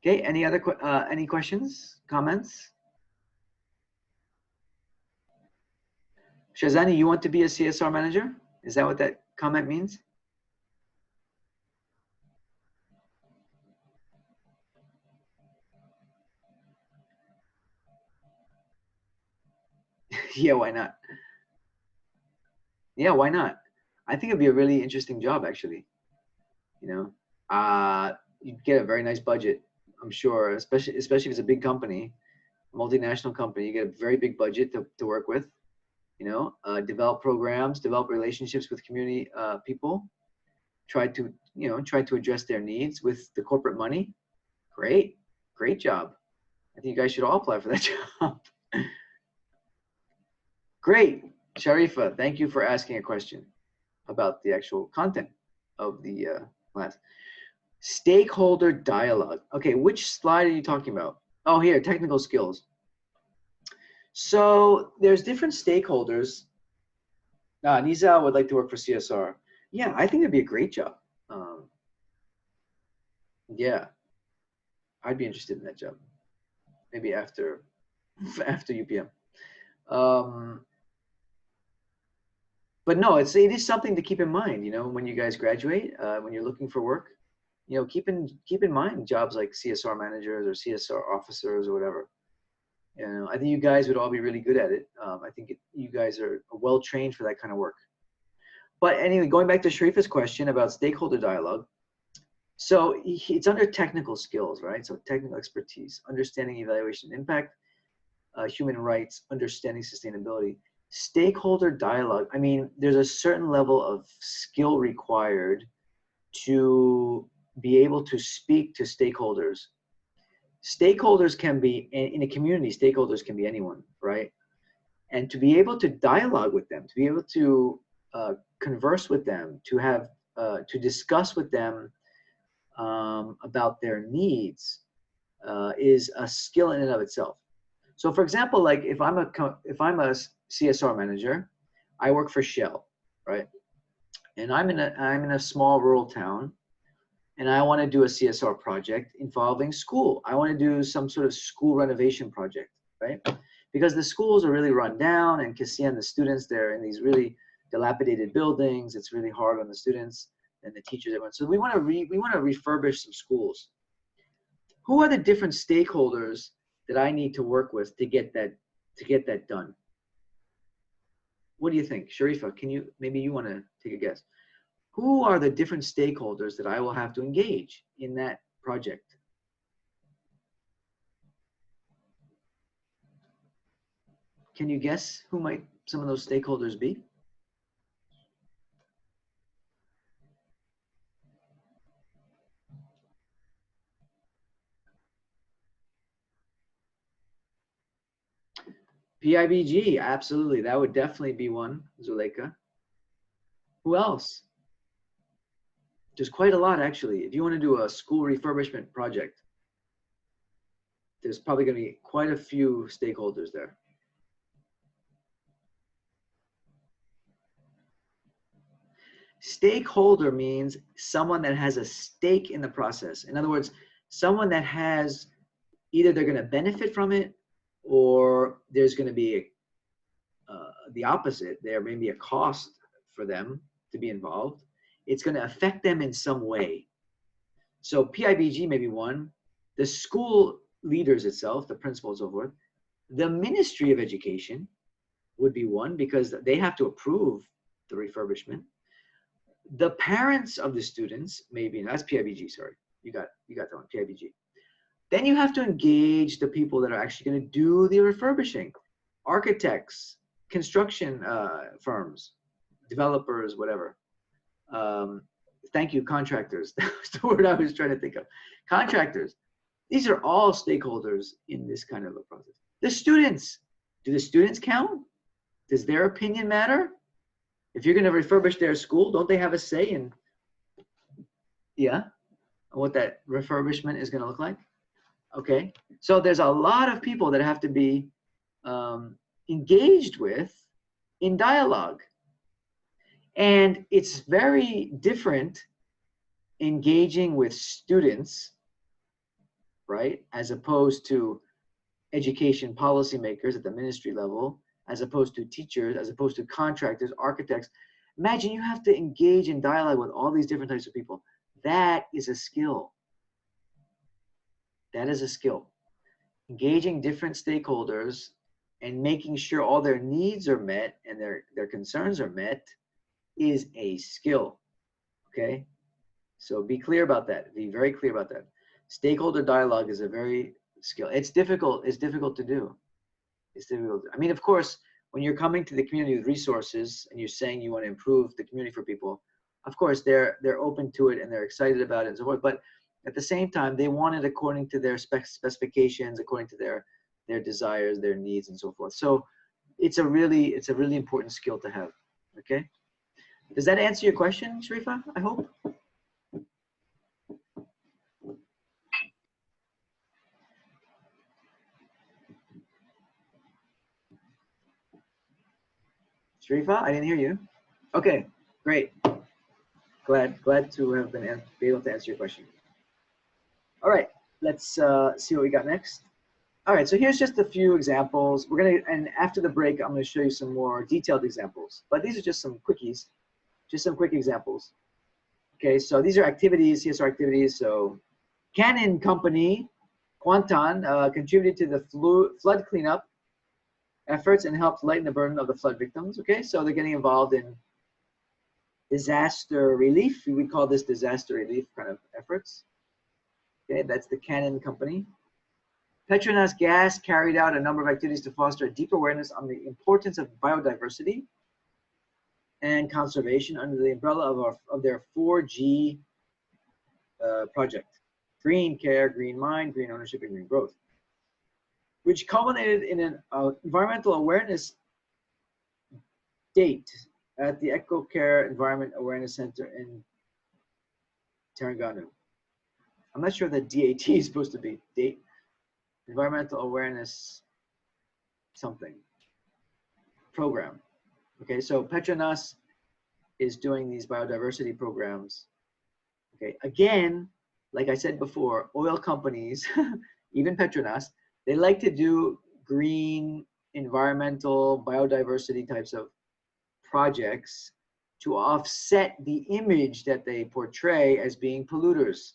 Okay, any questions, comments? Shazani, you want to be a CSR manager? Is that what that comment means? Yeah, why not? Yeah, why not? I think it'd be a really interesting job, actually. You know, you'd get a very nice budget, I'm sure, especially if it's a big company, multinational company. You get a very big budget to work with. You know, develop programs, develop relationships with community people. Try to address their needs with the corporate money. Great job. I think you guys should all apply for that job. Great, Sharifa. Thank you for asking a question about the actual content of the class. Stakeholder dialogue. Okay, which slide are you talking about? Oh, here, technical skills. So there's different stakeholders. Nisa would like to work for CSR. Yeah, I think it'd be a great job. Yeah, I'd be interested in that job. Maybe after UPM. But no, it is something to keep in mind. You know, when you guys graduate, when you're looking for work, you know, keep in mind jobs like CSR managers or CSR officers or whatever. You know, I think you guys would all be really good at it. I think you guys are well trained for that kind of work. But anyway, going back to Sharifa's question about stakeholder dialogue. So it's under technical skills, right? So technical expertise, understanding evaluation impact, human rights, understanding sustainability. Stakeholder dialogue, I mean, there's a certain level of skill required to be able to speak to stakeholders. Stakeholders can be, in a community, stakeholders can be anyone, right? And to be able to dialogue with them, to be able to converse with them, to discuss with them about their needs is a skill in and of itself. So for example, like if I'm a CSR manager, I work for Shell, right? And I'm in a small rural town, and I want to do a CSR project involving school. I want to do some sort of school renovation project, right? Because the schools are really run down, and Kasian, the students, they're in these really dilapidated buildings. It's really hard on the students and the teachers. Everyone. So we want to refurbish some schools. Who are the different stakeholders that I need to work with to get that done? What do you think, Sharifa? Maybe you want to take a guess? Who are the different stakeholders that I will have to engage in that project? Can you guess who might some of those stakeholders be? PIBG, absolutely. That would definitely be one, Zuleika. Who else? There's quite a lot, actually. If you want to do a school refurbishment project, there's probably going to be quite a few stakeholders there. Stakeholder means someone that has a stake in the process. In other words, someone that has either they're going to benefit from it, or there's going to be the opposite. There may be a cost for them to be involved. It's going to affect them in some way. So PIBG may be one. The school leaders itself, the principals, so forth. The Ministry of Education would be one, because they have to approve the refurbishment. The parents of the students, maybe, that's PIBG, sorry. You got that one, PIBG. Then you have to engage the people that are actually going to do the refurbishing. Architects, construction firms, developers, whatever. Thank you, contractors. That was the word I was trying to think of. Contractors. These are all stakeholders in this kind of a process. The students, do the students count? Does their opinion matter? If you're going to refurbish their school, don't they have a say in, yeah, what that refurbishment is going to look like? Okay, so there's a lot of people that have to be engaged with in dialogue. And it's very different engaging with students, right, as opposed to education policymakers at the ministry level, as opposed to teachers, as opposed to contractors, architects. Imagine you have to engage in dialogue with all these different types of people. That is a skill. That is a skill. Engaging different stakeholders and making sure all their needs are met and their concerns are met is a skill, okay? So be clear about that. Be very clear about that. Stakeholder dialogue is a very skill. It's difficult to do. It's difficult. I mean, of course, when you're coming to the community with resources and you're saying you want to improve the community for people, of course, they're open to it and they're excited about it and so forth. But at the same time, they want it according to their specifications, according to their desires, their needs, and so forth. So it's a really important skill to have. Okay. Does that answer your question, Sharifa? I hope. Sharifa, I didn't hear you. Okay, great. Glad to have be able to answer your question. All right, let's see what we got next. All right, so here's just a few examples. And after the break, I'm gonna show you some more detailed examples, but these are just some quickies, just some quick examples. Okay, so these are activities, CSR activities. So Canon Company, Kuantan, contributed to the flood cleanup efforts and helped lighten the burden of the flood victims. Okay, so they're getting involved in disaster relief. We would call this disaster relief kind of efforts. Okay, that's the Canon Company. Petronas Gas carried out a number of activities to foster a deep awareness on the importance of biodiversity and conservation under the umbrella of their 4G project: green care, green mind, green ownership, and green growth, which culminated in an environmental awareness date at the Eco Care Environment Awareness Center in Terengganu. I'm not sure that DAT is supposed to be date. Environmental awareness something program. Okay, so Petronas is doing these biodiversity programs. Okay, again, like I said before, oil companies, even Petronas, they like to do green, environmental, biodiversity types of projects to offset the image that they portray as being polluters,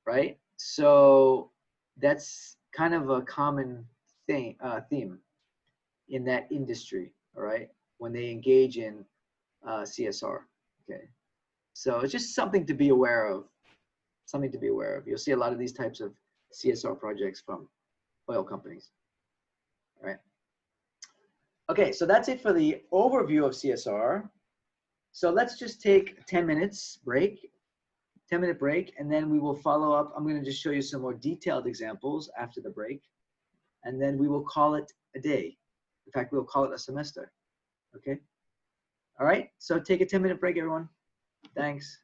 right? So that's kind of a common theme in that industry, all right, when they engage in CSR, okay? So it's just something to be aware of, something to be aware of. You'll see a lot of these types of CSR projects from oil companies, all right? Okay, so that's it for the overview of CSR. So let's just take a 10-minute break, and then we will follow up. I'm gonna just show you some more detailed examples after the break, and then we will call it a day. In fact, we'll call it a semester, okay? All right, so take a 10-minute break, everyone. Thanks.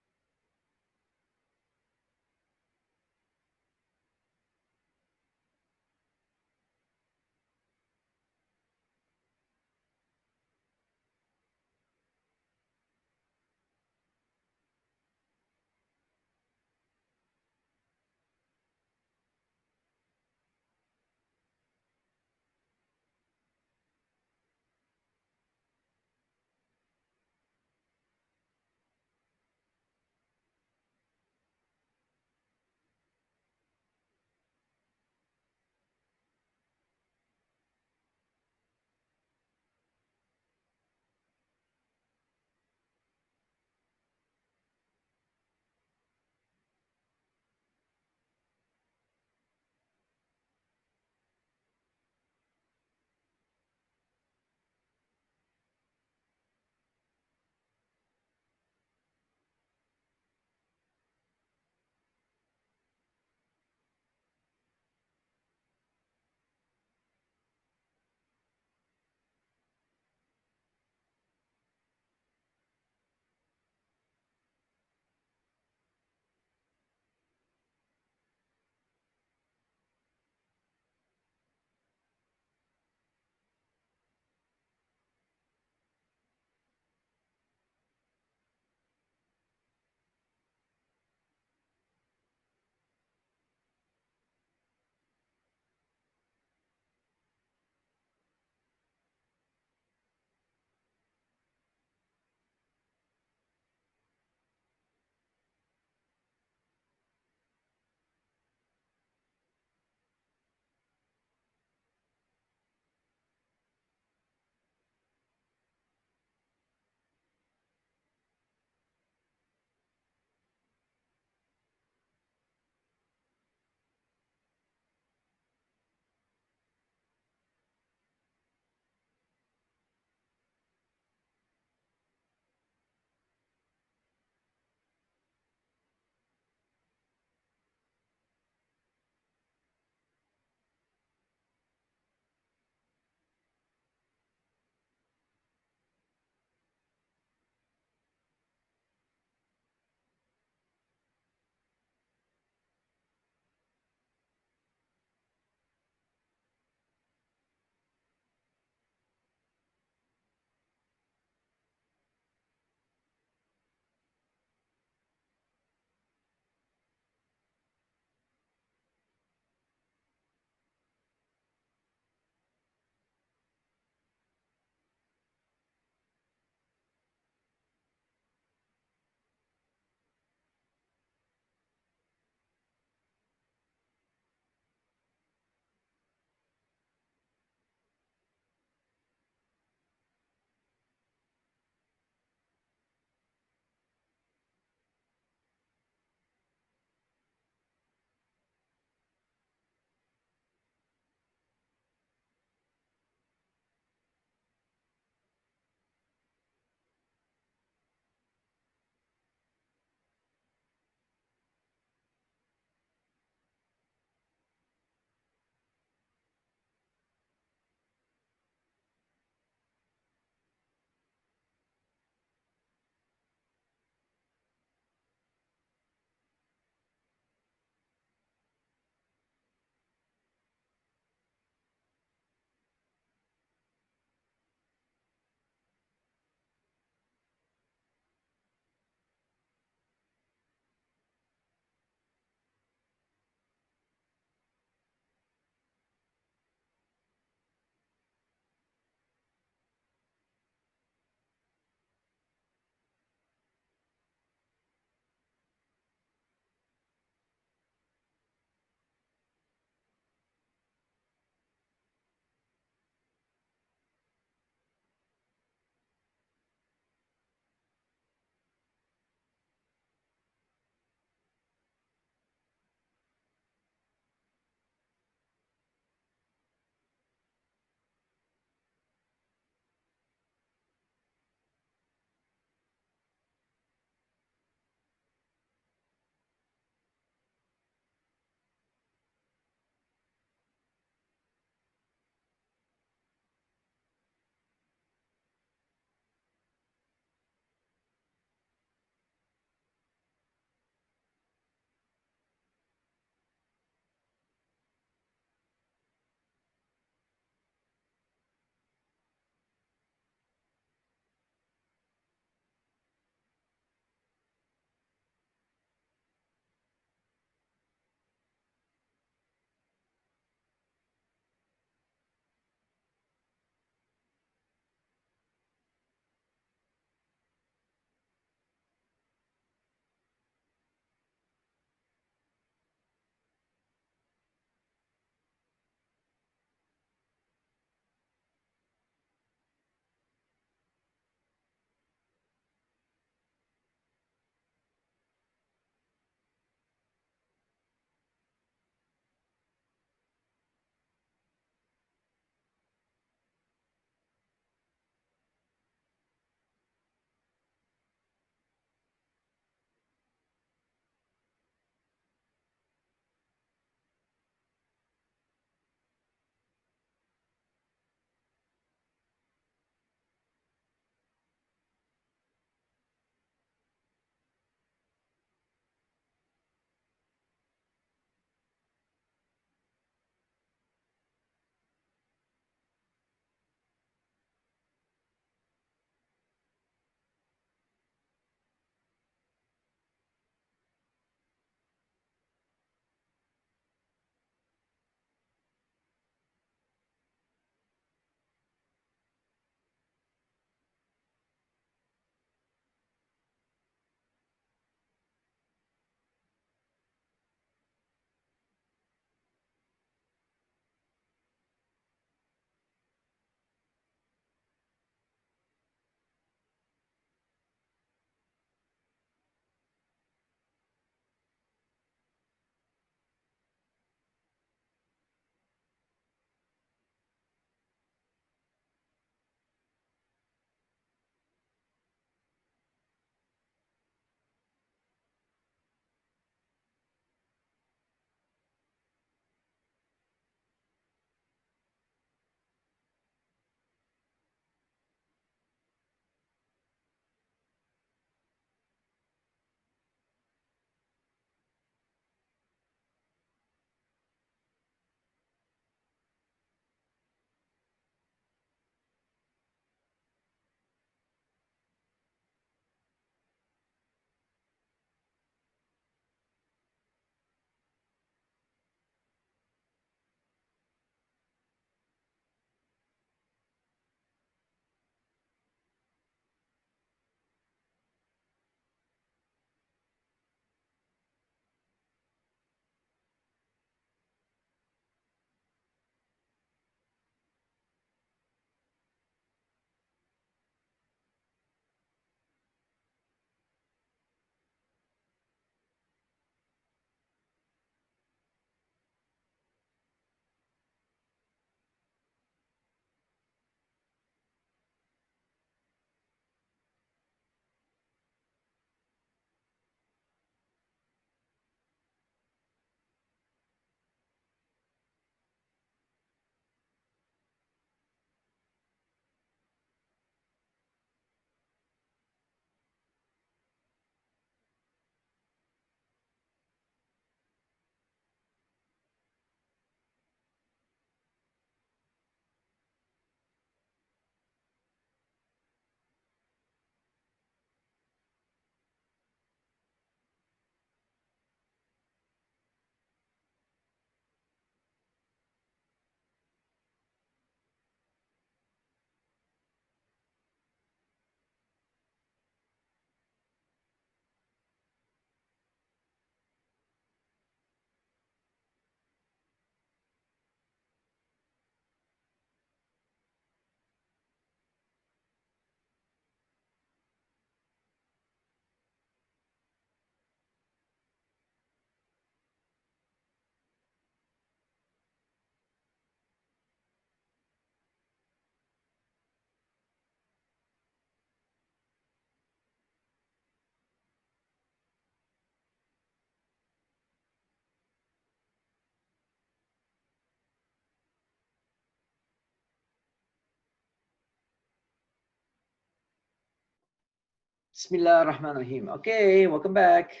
Bismillah ar-Rahman ar-Rahim. Okay, welcome back.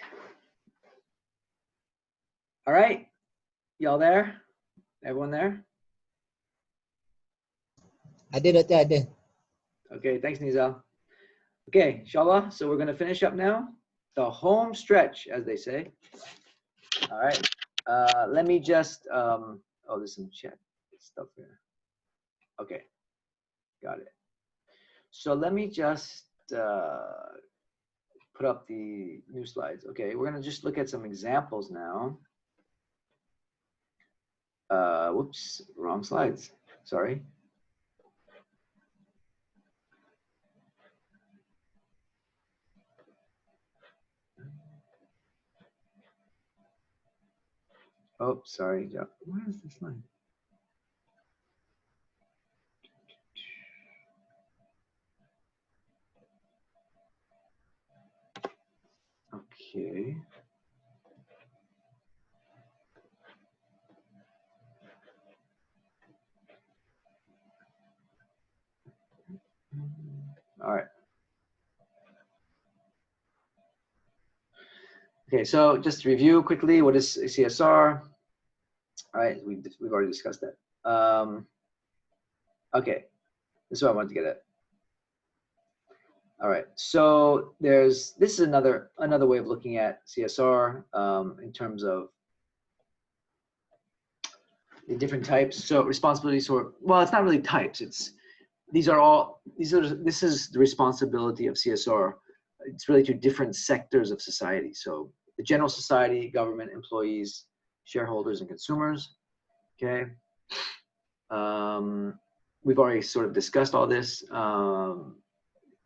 All right, y'all there? Everyone there? Ada doktor, ada. Okay, thanks Nizal. Okay, inshallah, so we're gonna finish up now. The home stretch, as they say. All right, let me just, oh, there's some chat stuff here. Okay, got it. So let me just put up the new slides. Okay, we're gonna just look at some examples now. Whoops, wrong slides, sorry. Oh, sorry, where is this line? Okay. All right. Okay, so just to review quickly, what is CSR? All right, we've already discussed that. Okay, this is what I wanted to get at. All right, so this is another way of looking at CSR in terms of the different types. So responsibilities, or well, it's not really types. This is the responsibility of CSR. It's really to different sectors of society. So the general society, government, employees, shareholders, and consumers. Okay. We've already sort of discussed all this.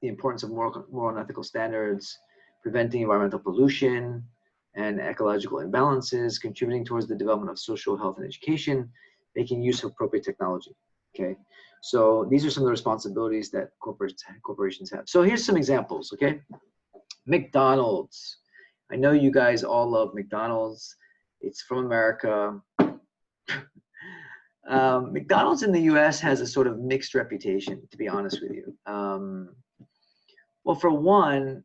The importance of moral and ethical standards, preventing environmental pollution and ecological imbalances, contributing towards the development of social health and education, making use of appropriate technology. Okay, so these are some of the responsibilities that corporations have. So here's some examples. Okay, McDonald's. I know you guys all love McDonald's. It's from America. McDonald's in the U.S. has a sort of mixed reputation, to be honest with you. Well, for one,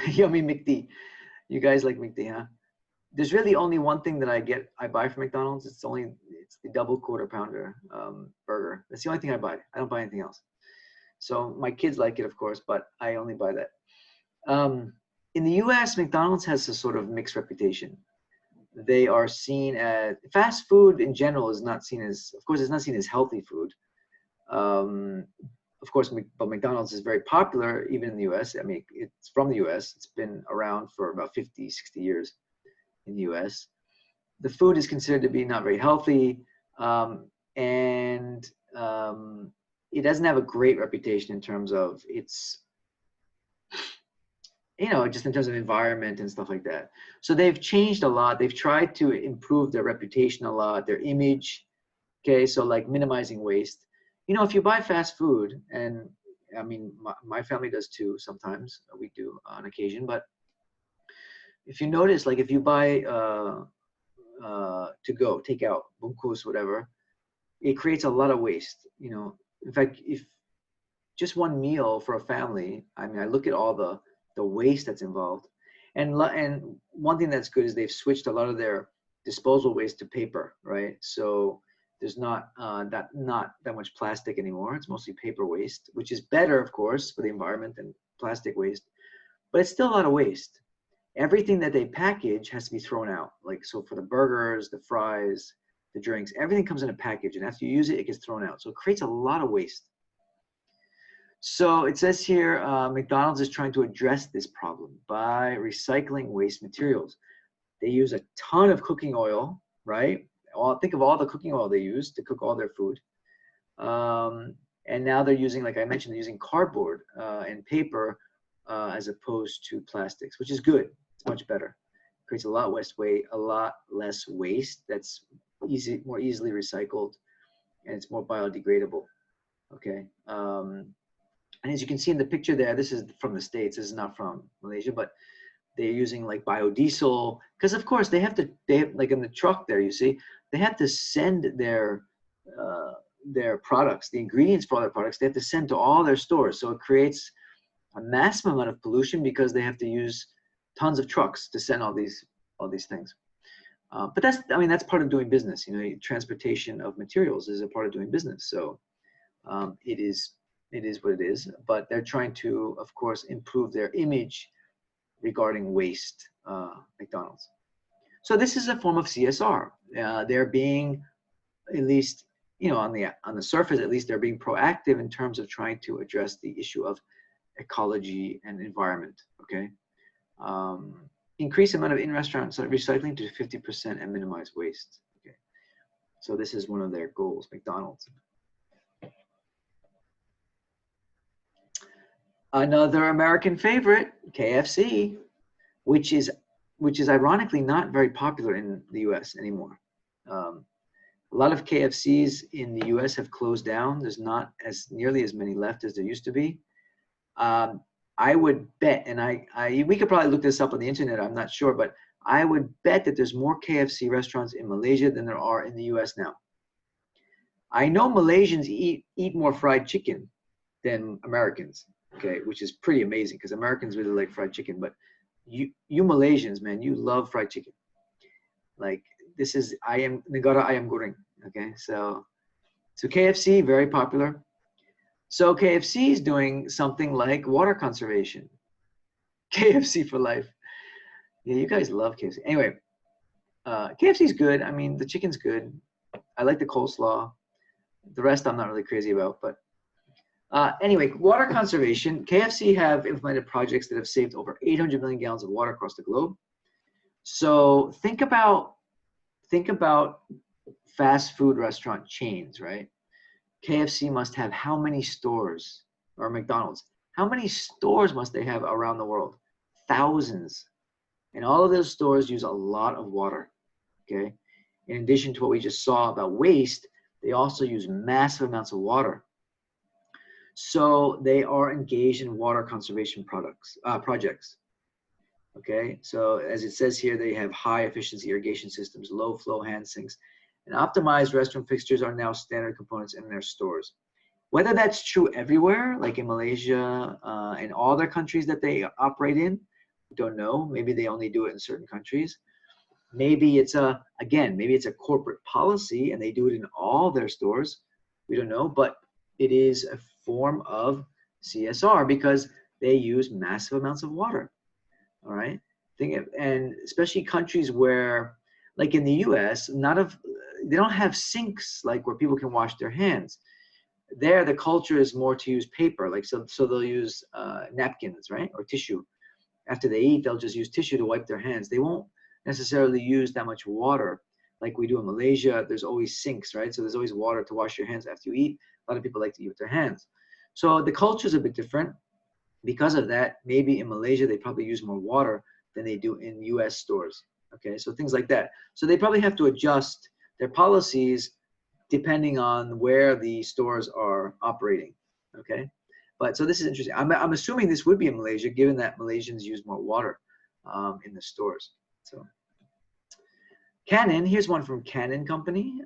yummy McD. You guys like McD, huh? There's really only one thing that I buy from McDonald's. It's the double quarter pounder burger. That's the only thing I buy. I don't buy anything else. So my kids like it, of course, but I only buy that. In the U.S., McDonald's has a sort of mixed reputation. They are seen as, fast food in general is not seen as, of course, it's not seen as healthy food. Of course, but McDonald's is very popular even in the US. I mean, it's from the US. It's been around for about 50, 60 years in the US. The food is considered to be not very healthy, and it doesn't have a great reputation in terms of its, just in terms of environment and stuff like that. So they've changed a lot. They've tried to improve their reputation a lot, their image. Okay, so like minimizing waste. If you buy fast food, and I mean, my family does too sometimes, we do on occasion, but if you notice, like if you buy to go, take out, bungkus, whatever, it creates a lot of waste. In fact, if just one meal for a family, I mean, I look at all the waste that's involved. And one thing that's good is they've switched a lot of their disposal waste to paper, right? So there's not that much plastic anymore. It's mostly paper waste, which is better, of course, for the environment than plastic waste, but it's still a lot of waste. Everything that they package has to be thrown out. Like, so for the burgers, the fries, the drinks, everything comes in a package, and after you use it, it gets thrown out. So it creates a lot of waste. So it says here, McDonald's is trying to address this problem by recycling waste materials. They use a ton of cooking oil, right? Think of all the cooking oil they use to cook all their food. And now they're using, like I mentioned, they're using cardboard and paper as opposed to plastics, which is good. It's much better. Creates a lot less waste that's more easily recycled, and it's more biodegradable. Okay. And as you can see in the picture there, this is from the States. This is not from Malaysia, but they're using like biodiesel, because of course they have like in the truck there, you see, they have to send their their products, the ingredients for all their products, they have to send to all their stores. So it creates a massive amount of pollution because they have to use tons of trucks to send all these things. But that's, I mean, that's part of doing business. You know, transportation of materials is a part of doing business. So it is what it is. But they're trying to, of course, improve their image regarding waste. McDonald's. So this is a form of CSR. They're being, at least, you know, on the surface, at least, they're being proactive in terms of trying to address the issue of ecology and environment. Okay. Increase amount of in-restaurant recycling to 50% and minimize waste. Okay, so this is one of their goals, McDonald's. Another American favorite, KFC, which is ironically not very popular in the US anymore. A lot of KFCs in the US have closed down. There's not nearly as many left as there used to be. I would bet, and we could probably look this up on the internet, I'm not sure, but I would bet that there's more KFC restaurants in Malaysia than there are in the US now. I know Malaysians eat more fried chicken than Americans, okay, which is pretty amazing because Americans really like fried chicken, but you Malaysians, man, you love fried chicken. Like, this is negara ayam goreng, okay? So KFC, very popular. So KFC is doing something like water conservation. KFC for life. Yeah, you guys love KFC. Anyway, KFC's good. I mean, the chicken's good. I like the coleslaw. The rest I'm not really crazy about. But anyway, water conservation. KFC have implemented projects that have saved over 800 million gallons of water across the globe. So think about fast food restaurant chains, right? KFC must have how many stores, or McDonald's, how many stores must they have around the world? Thousands. And all of those stores use a lot of water, okay? In addition to what we just saw about waste, they also use massive amounts of water. So they are engaged in water conservation projects, okay? So as it says here, they have high efficiency irrigation systems, low flow hand sinks, and optimized restroom fixtures are now standard components in their stores. Whether that's true everywhere, like in Malaysia and all other countries that they operate in, don't know. Maybe they only do it in certain countries. Maybe it's maybe it's a corporate policy and they do it in all their stores. We don't know, but it is a form of CSR because they use massive amounts of water. All right. And especially countries where, like in the US, they don't have sinks like where people can wash their hands. There, the culture is more to use paper, like so they'll use napkins, right, or tissue. After they eat, they'll just use tissue to wipe their hands. They won't necessarily use that much water like we do in Malaysia. There's always sinks, right? So there's always water to wash your hands after you eat. A lot of people like to eat with their hands. So the culture is a bit different. Because of that, maybe in Malaysia, they probably use more water than they do in US stores. Okay, so things like that. So they probably have to adjust their policies depending on where the stores are operating. Okay, but so this is interesting. I'm assuming this would be in Malaysia, given that Malaysians use more water in the stores. So Canon, here's one from Canon Company.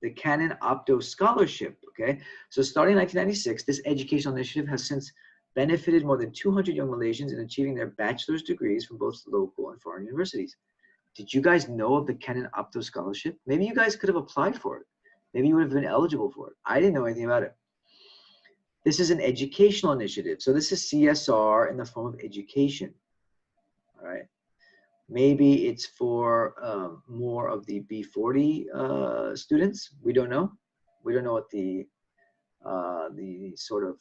The Canon Opto Scholarship, okay? So starting in 1996, this educational initiative has since benefited more than 200 young Malaysians in achieving their bachelor's degrees from both local and foreign universities. Did you guys know of the Canon Opto Scholarship? Maybe you guys could have applied for it. Maybe you would have been eligible for it. I didn't know anything about it. This is an educational initiative. So this is CSR in the form of education, all right? Maybe it's for more of the B40 students. We don't know. We don't know what the sort of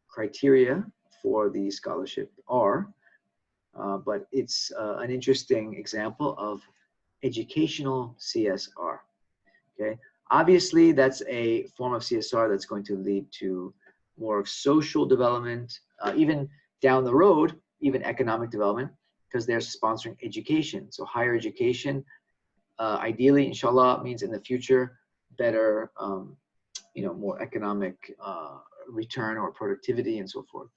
criteria for the scholarship are, but it's an interesting example of educational CSR. Okay, obviously that's a form of CSR that's going to lead to more of social development, even down the road, even economic development, because they're sponsoring education. So higher education, ideally, inshallah, means in the future, better, more economic return or productivity and so forth.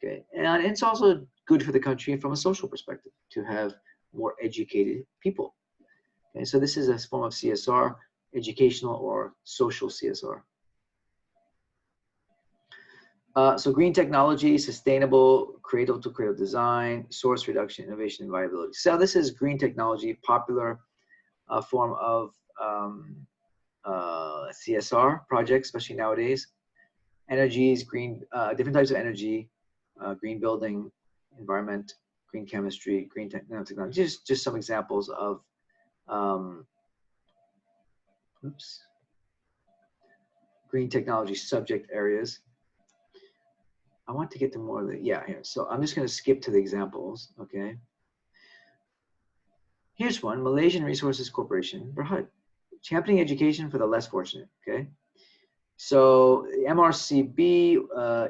Okay, and it's also good for the country from a social perspective to have more educated people. Okay, so this is a form of CSR. educational or social CSR. So green technology, sustainable, cradle-to-cradle design, source reduction, innovation, and viability. So this is green technology, popular form of CSR projects, especially nowadays. Energies, green, different types of energy, green building, environment, green chemistry, green technology. Just some examples of green technology subject areas. I want to get to more of the, yeah, here. So I'm just going to skip to the examples, okay? Here's one, Malaysian Resources Corporation, Berhad, championing education for the less fortunate, okay? So MRCB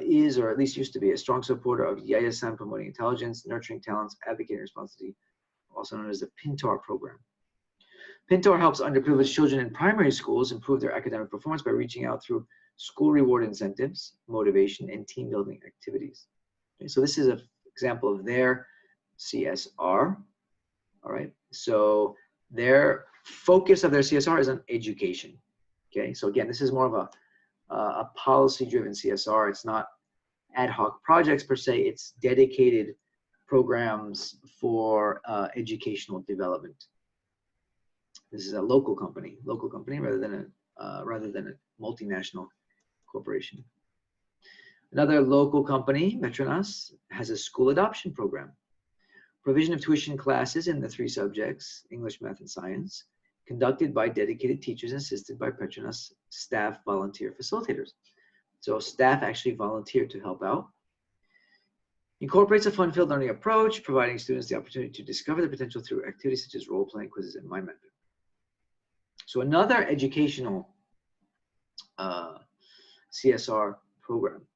is, or at least used to be, a strong supporter of Yayasan promoting intelligence, nurturing talents, advocating responsibility, also known as the PINTAR program. PINTAR helps underprivileged children in primary schools improve their academic performance by reaching out through school reward incentives, motivation, and team building activities. Okay, so this is an example of their CSR, all right? So their focus of their CSR is on education, okay? So again, this is more of a policy-driven CSR. It's not ad hoc projects per se, it's dedicated programs for educational development. This is a local company rather than a multinational corporation. Another local company, Metronas, has a school adoption program. Provision of tuition classes in the 3 subjects, English, Math, and Science, conducted by dedicated teachers and assisted by Petronas staff volunteer facilitators. So staff actually volunteer to help out. Incorporates a fun-filled learning approach, providing students the opportunity to discover their potential through activities such as role-playing, quizzes, and mind mapping. So another educational CSR program.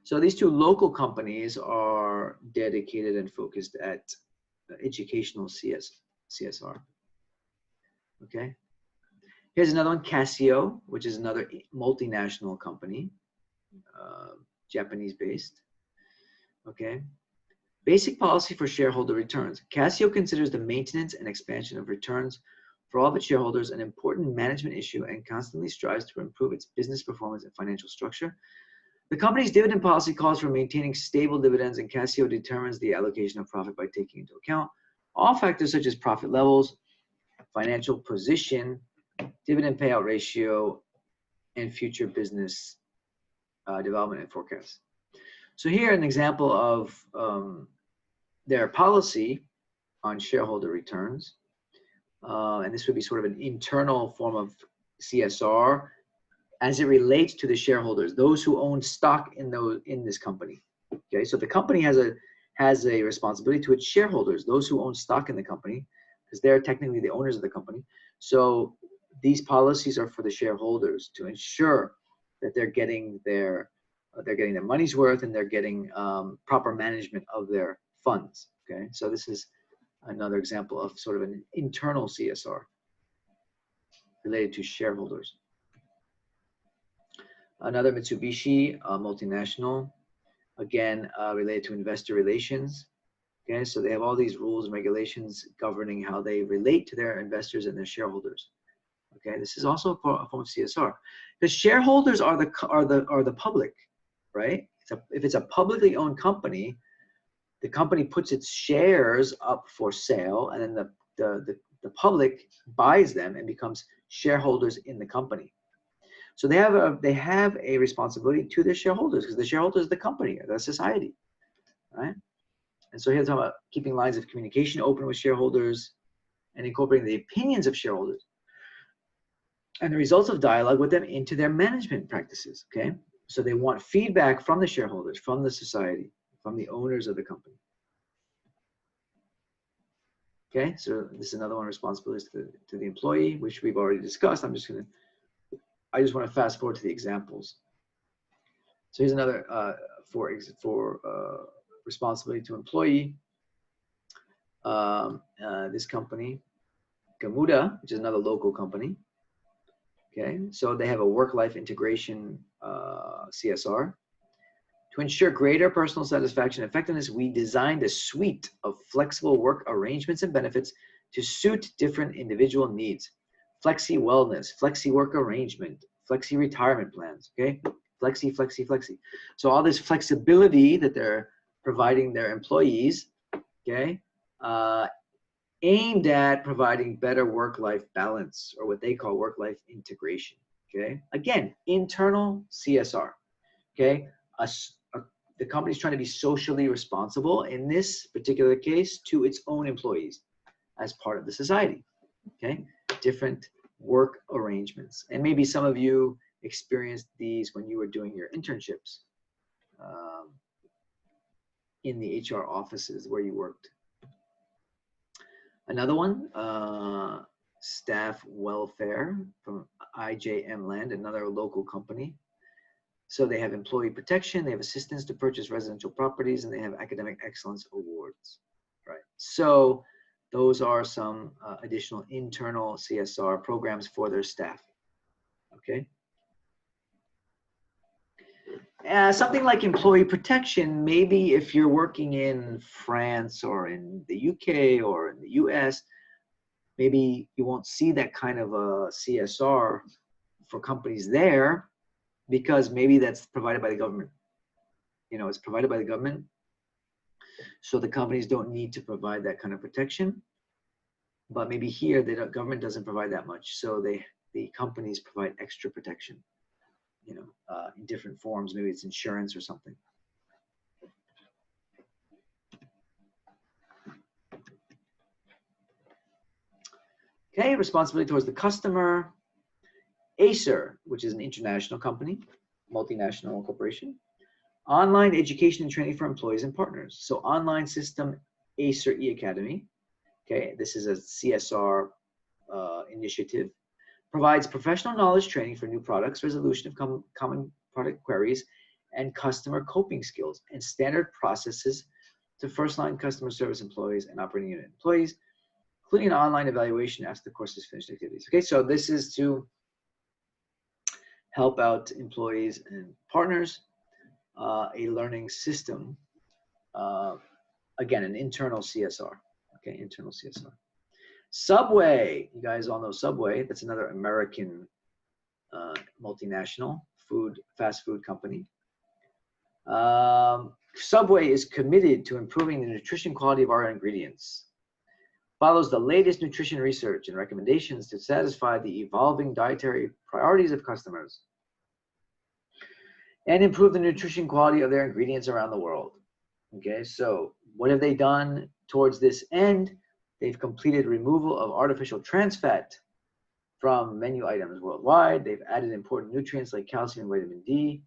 So these 2 local companies are dedicated and focused at educational CSR. Okay. Here's another one, Casio, which is another multinational company, Japanese-based. Okay. Basic policy for shareholder returns. Casio considers the maintenance and expansion of returns for all of its shareholders an important management issue and constantly strives to improve its business performance and financial structure. The company's dividend policy calls for maintaining stable dividends, and Casio determines the allocation of profit by taking into account all factors such as profit levels, financial position, dividend payout ratio, and future business development and forecasts. So here an example of their policy on shareholder returns. And this would be sort of an internal form of CSR as it relates to the shareholders, those who own stock in this company. Okay, so the company has a responsibility to its shareholders, those who own stock in the company, because they're technically the owners of the company. So these policies are for the shareholders to ensure that they're getting their money's worth and they're getting proper management of their funds. Okay, so this is another example of sort of an internal CSR related to shareholders. Another Mitsubishi, multinational, again, related to investor relations. Okay, so they have all these rules and regulations governing how they relate to their investors and their shareholders. Okay, this is also a form of CSR. The shareholders are the public, right? If it's a publicly owned company, the company puts its shares up for sale, and then the public buys them and becomes shareholders in the company. So they have a responsibility to their shareholders, because the shareholders are the company, the society, right? And so here they're talking about keeping lines of communication open with shareholders and incorporating the opinions of shareholders and the results of dialogue with them into their management practices. Okay, so they want feedback from the shareholders, from the society, from the owners of the company. Okay, so this is another one, responsibilities to the employee, which we've already discussed. I just want to fast forward to the examples. So here's another for responsibility to employee. This company, Gamuda, which is another local company. Okay, so they have a work-life integration CSR. To ensure greater personal satisfaction and effectiveness, we designed a suite of flexible work arrangements and benefits to suit different individual needs. flexi wellness, flexi work arrangement, flexi retirement plans, okay? Flexi, flexi, flexi. So all this flexibility that they're providing their employees, okay, aimed at providing better work-life balance, or what they call work-life integration, okay? Again, internal CSR, okay? The company's trying to be socially responsible, in this particular case, to its own employees as part of the society, okay? Different work arrangements. And maybe some of you experienced these when you were doing your internships in the HR offices where you worked. Another one, staff welfare from IJM Land, another local company. So they have employee protection, they have assistance to purchase residential properties, and they have academic excellence awards, right? So those are some additional internal CSR programs for their staff, okay? Something like employee protection, maybe if you're working in France or in the UK or in the US, maybe you won't see that kind of a CSR for companies there, because maybe that's provided by the government. You know, it's provided by the government. So the companies don't need to provide that kind of protection. But maybe here, the government doesn't provide that much. So the companies provide extra protection, you know, in different forms. Maybe it's insurance or something. Okay, responsibility towards the customer. Acer, which is an international company, multinational corporation. Online education and training for employees and partners. So online system, Acer e-Academy. Okay, this is a CSR initiative. Provides professional knowledge training for new products, resolution of common product queries, and customer coping skills, and standard processes to first-line customer service employees and operating unit employees, including an online evaluation after the course is finished activities. Okay, so this is to help out employees and partners, a learning system, again, an internal CSR, okay, internal CSR. Subway, you guys all know Subway, that's another American multinational fast food company. Subway is committed to improving the nutrition quality of our ingredients. Follows the latest nutrition research and recommendations to satisfy the evolving dietary priorities of customers and improve the nutrition quality of their ingredients around the world. Okay, so what have they done towards this end? They've completed removal of artificial trans fat from menu items worldwide. They've added important nutrients like calcium and vitamin D.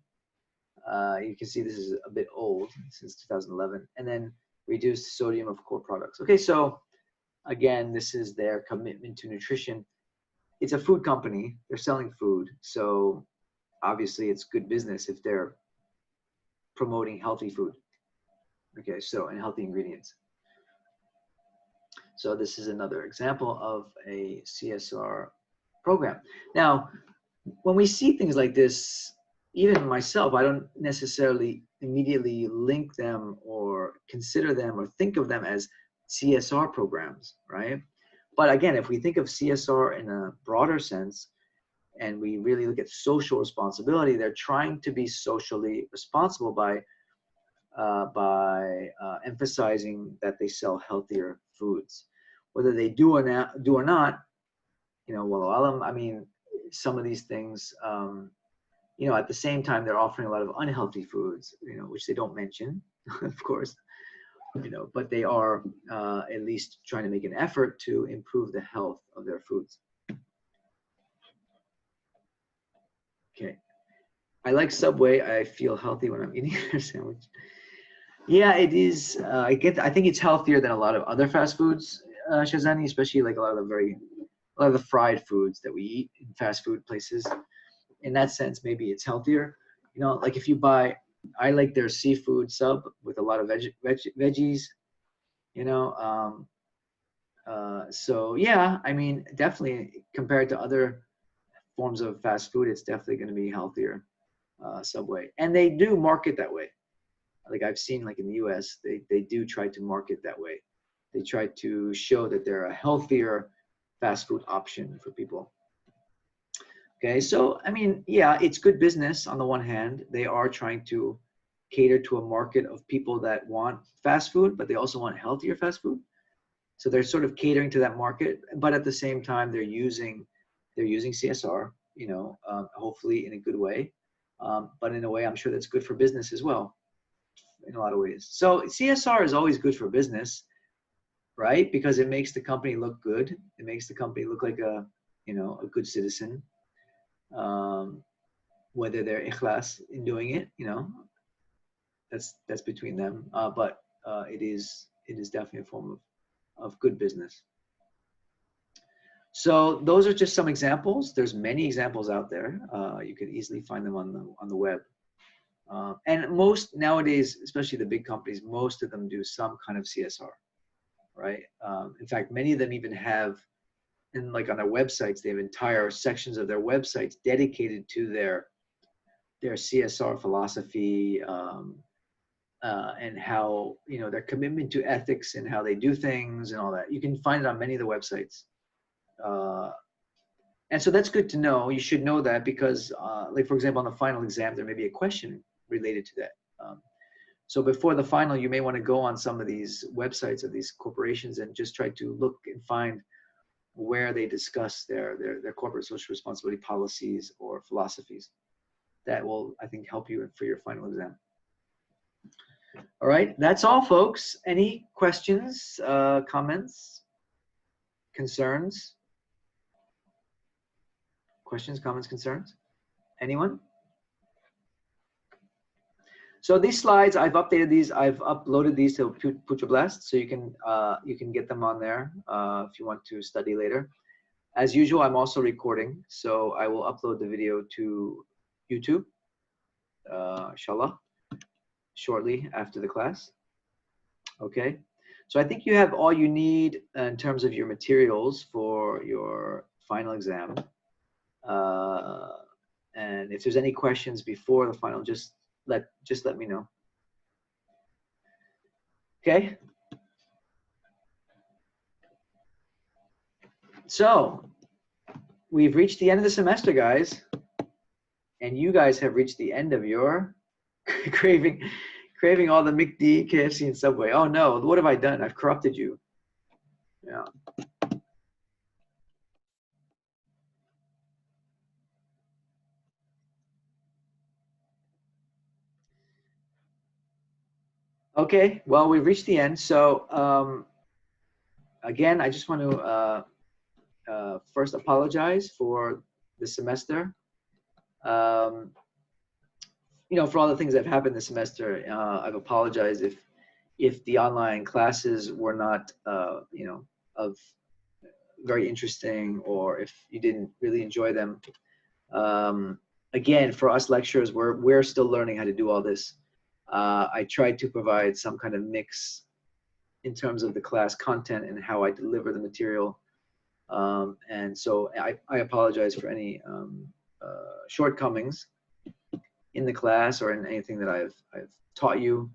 You can see this is a bit old, since 2011. And then reduced sodium of core products. Okay, so again, this is their commitment to nutrition. It's a food company. They're selling food. So obviously it's good business if they're promoting healthy food. Okay, so, and healthy ingredients. So this is another example of a CSR program. Now, when we see things like this, even myself, I don't necessarily immediately link them or consider them or think of them as CSR programs, right? But again, if we think of CSR in a broader sense, and we really look at social responsibility, they're trying to be socially responsible by emphasizing that they sell healthier foods. Whether they do or not, you know, well, I mean, some of these things, you know, at the same time, they're offering a lot of unhealthy foods, you know, which they don't mention, of course, you know, but they are at least trying to make an effort to improve the health of their foods. Okay. I like Subway. I feel healthy when I'm eating their sandwich. Yeah, it is. I think it's healthier than a lot of other fast foods, Shazani, especially like a lot of the fried foods that we eat in fast food places. In that sense, maybe it's healthier. You know, like if you buy, I like their seafood sub with a lot of veggies. You know, so yeah, I mean, definitely compared to other forms of fast food, it's definitely going to be healthier. Subway, and they do market that way. Like I've seen, like in the US, they do try to market that way. They try to show that they're a healthier fast food option for people. Okay, so I mean, yeah, it's good business on the one hand. They are trying to cater to a market of people that want fast food, but they also want healthier fast food. So they're sort of catering to that market, but at the same time, they're using CSR, you know, hopefully in a good way, but in a way I'm sure that's good for business as well, in a lot of ways. So CSR is always good for business, right? Because it makes the company look good. It makes the company look like a, you know, a good citizen. Whether they're ikhlas in doing it, you know, that's between them. But it is definitely a form of good business. So those are just some examples. There's many examples out there. You could easily find them on the web. And most nowadays, especially the big companies, most of them do some kind of CSR, right? In fact, many of them even have, and like on their websites, they have entire sections of their websites dedicated to their CSR philosophy, and how, you know, their commitment to ethics and how they do things and all that. You can find it on many of the websites. And so that's good to know. You should know that because, like, for example, on the final exam, there may be a question related to that. So before the final, you may want to go on some of these websites of these corporations and just try to look and find where they discuss their corporate social responsibility policies or philosophies. That will, I think, help you for your final exam. All right, that's all, folks. Any questions, comments, concerns? Questions, comments, concerns? Anyone? So these slides, I've updated these. I've uploaded these to Putra Blast, so you can get them on there if you want to study later. As usual, I'm also recording, so I will upload the video to YouTube, inshallah, shortly after the class. Okay, so I think you have all you need in terms of your materials for your final exam. And if there's any questions before the final, just let me know. Okay. So we've reached the end of the semester, guys, and you guys have reached the end of your craving all the McD, KFC, and Subway. Oh no, what have I done? I've corrupted you. Yeah. Okay, well, we've reached the end. So again, I just want to first apologize for the semester. You know, for all the things that have happened this semester. I've apologized if the online classes were not, you know, of very interesting, or if you didn't really enjoy them. Again, for us lecturers, we're still learning how to do all this. I tried to provide some kind of mix in terms of the class content and how I deliver the material. And so I apologize for any shortcomings in the class or in anything that I've taught you.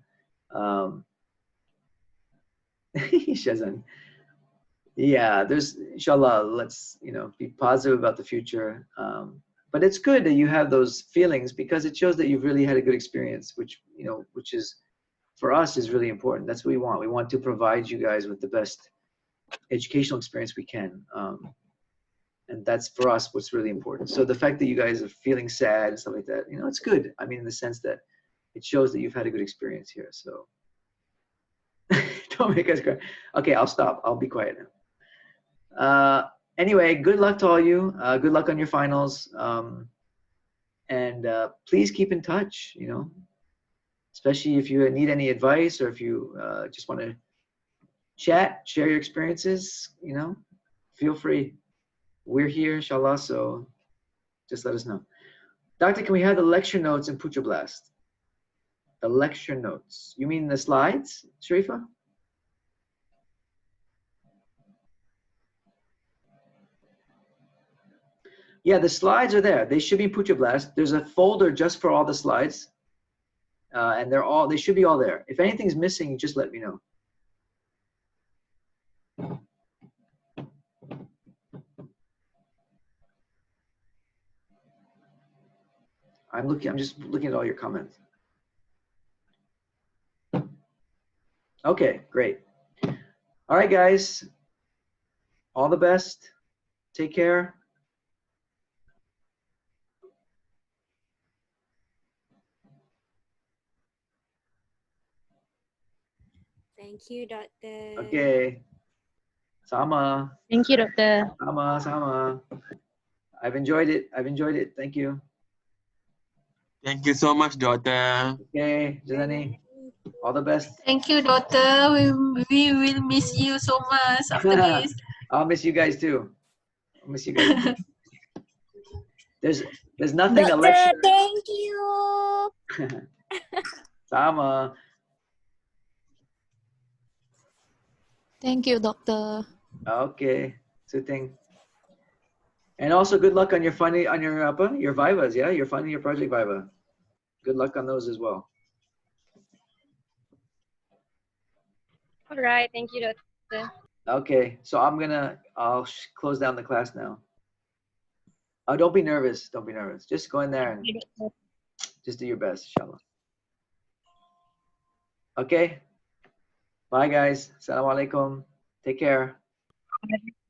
Shazan. Yeah, there's, inshallah, let's, you know, be positive about the future. But it's good that you have those feelings because it shows that you've really had a good experience, which, you know, which is, for us, is really important. That's what we want. We want to provide you guys with the best educational experience we can. And that's, for us, what's really important. So the fact that you guys are feeling sad and stuff like that, you know, it's good. I mean, in the sense that it shows that you've had a good experience here. So don't make us cry. Okay, I'll stop. I'll be quiet now. Anyway, good luck to all you. Good luck on your finals. And please keep in touch, you know, especially if you need any advice or if you just want to chat, share your experiences, you know, feel free. We're here, inshallah, so just let us know. Doctor, can we have the lecture notes in Putra Blast? The lecture notes. You mean the slides, Sharifa? Yeah, the slides are there. They should be Putra Blast. There's a folder just for all the slides. And they should be all there. If anything's missing, just let me know. I'm just looking at all your comments. Okay, great. All right, guys. All the best. Take care. Thank you, Doctor. Okay. Sama. Thank you, Doctor. Sama. I've enjoyed it. Thank you. Thank you so much, Doctor. Okay, Janani. All the best. Thank you, doctor. We will miss you so much after this. I'll miss you guys too. I'll miss you guys too. There's nothing a lecture. Thank you. Sama. Thank you, doctor. Okay. Suting. And also good luck on your your vivas, yeah? Your project viva. Good luck on those as well. All right. Thank you, Doctor. Okay. So I'll close down the class now. Oh, don't be nervous. Don't be nervous. Just go in there and just do your best, inshallah. Okay. Bye, guys. Assalamu alaikum. Take care.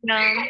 Bye.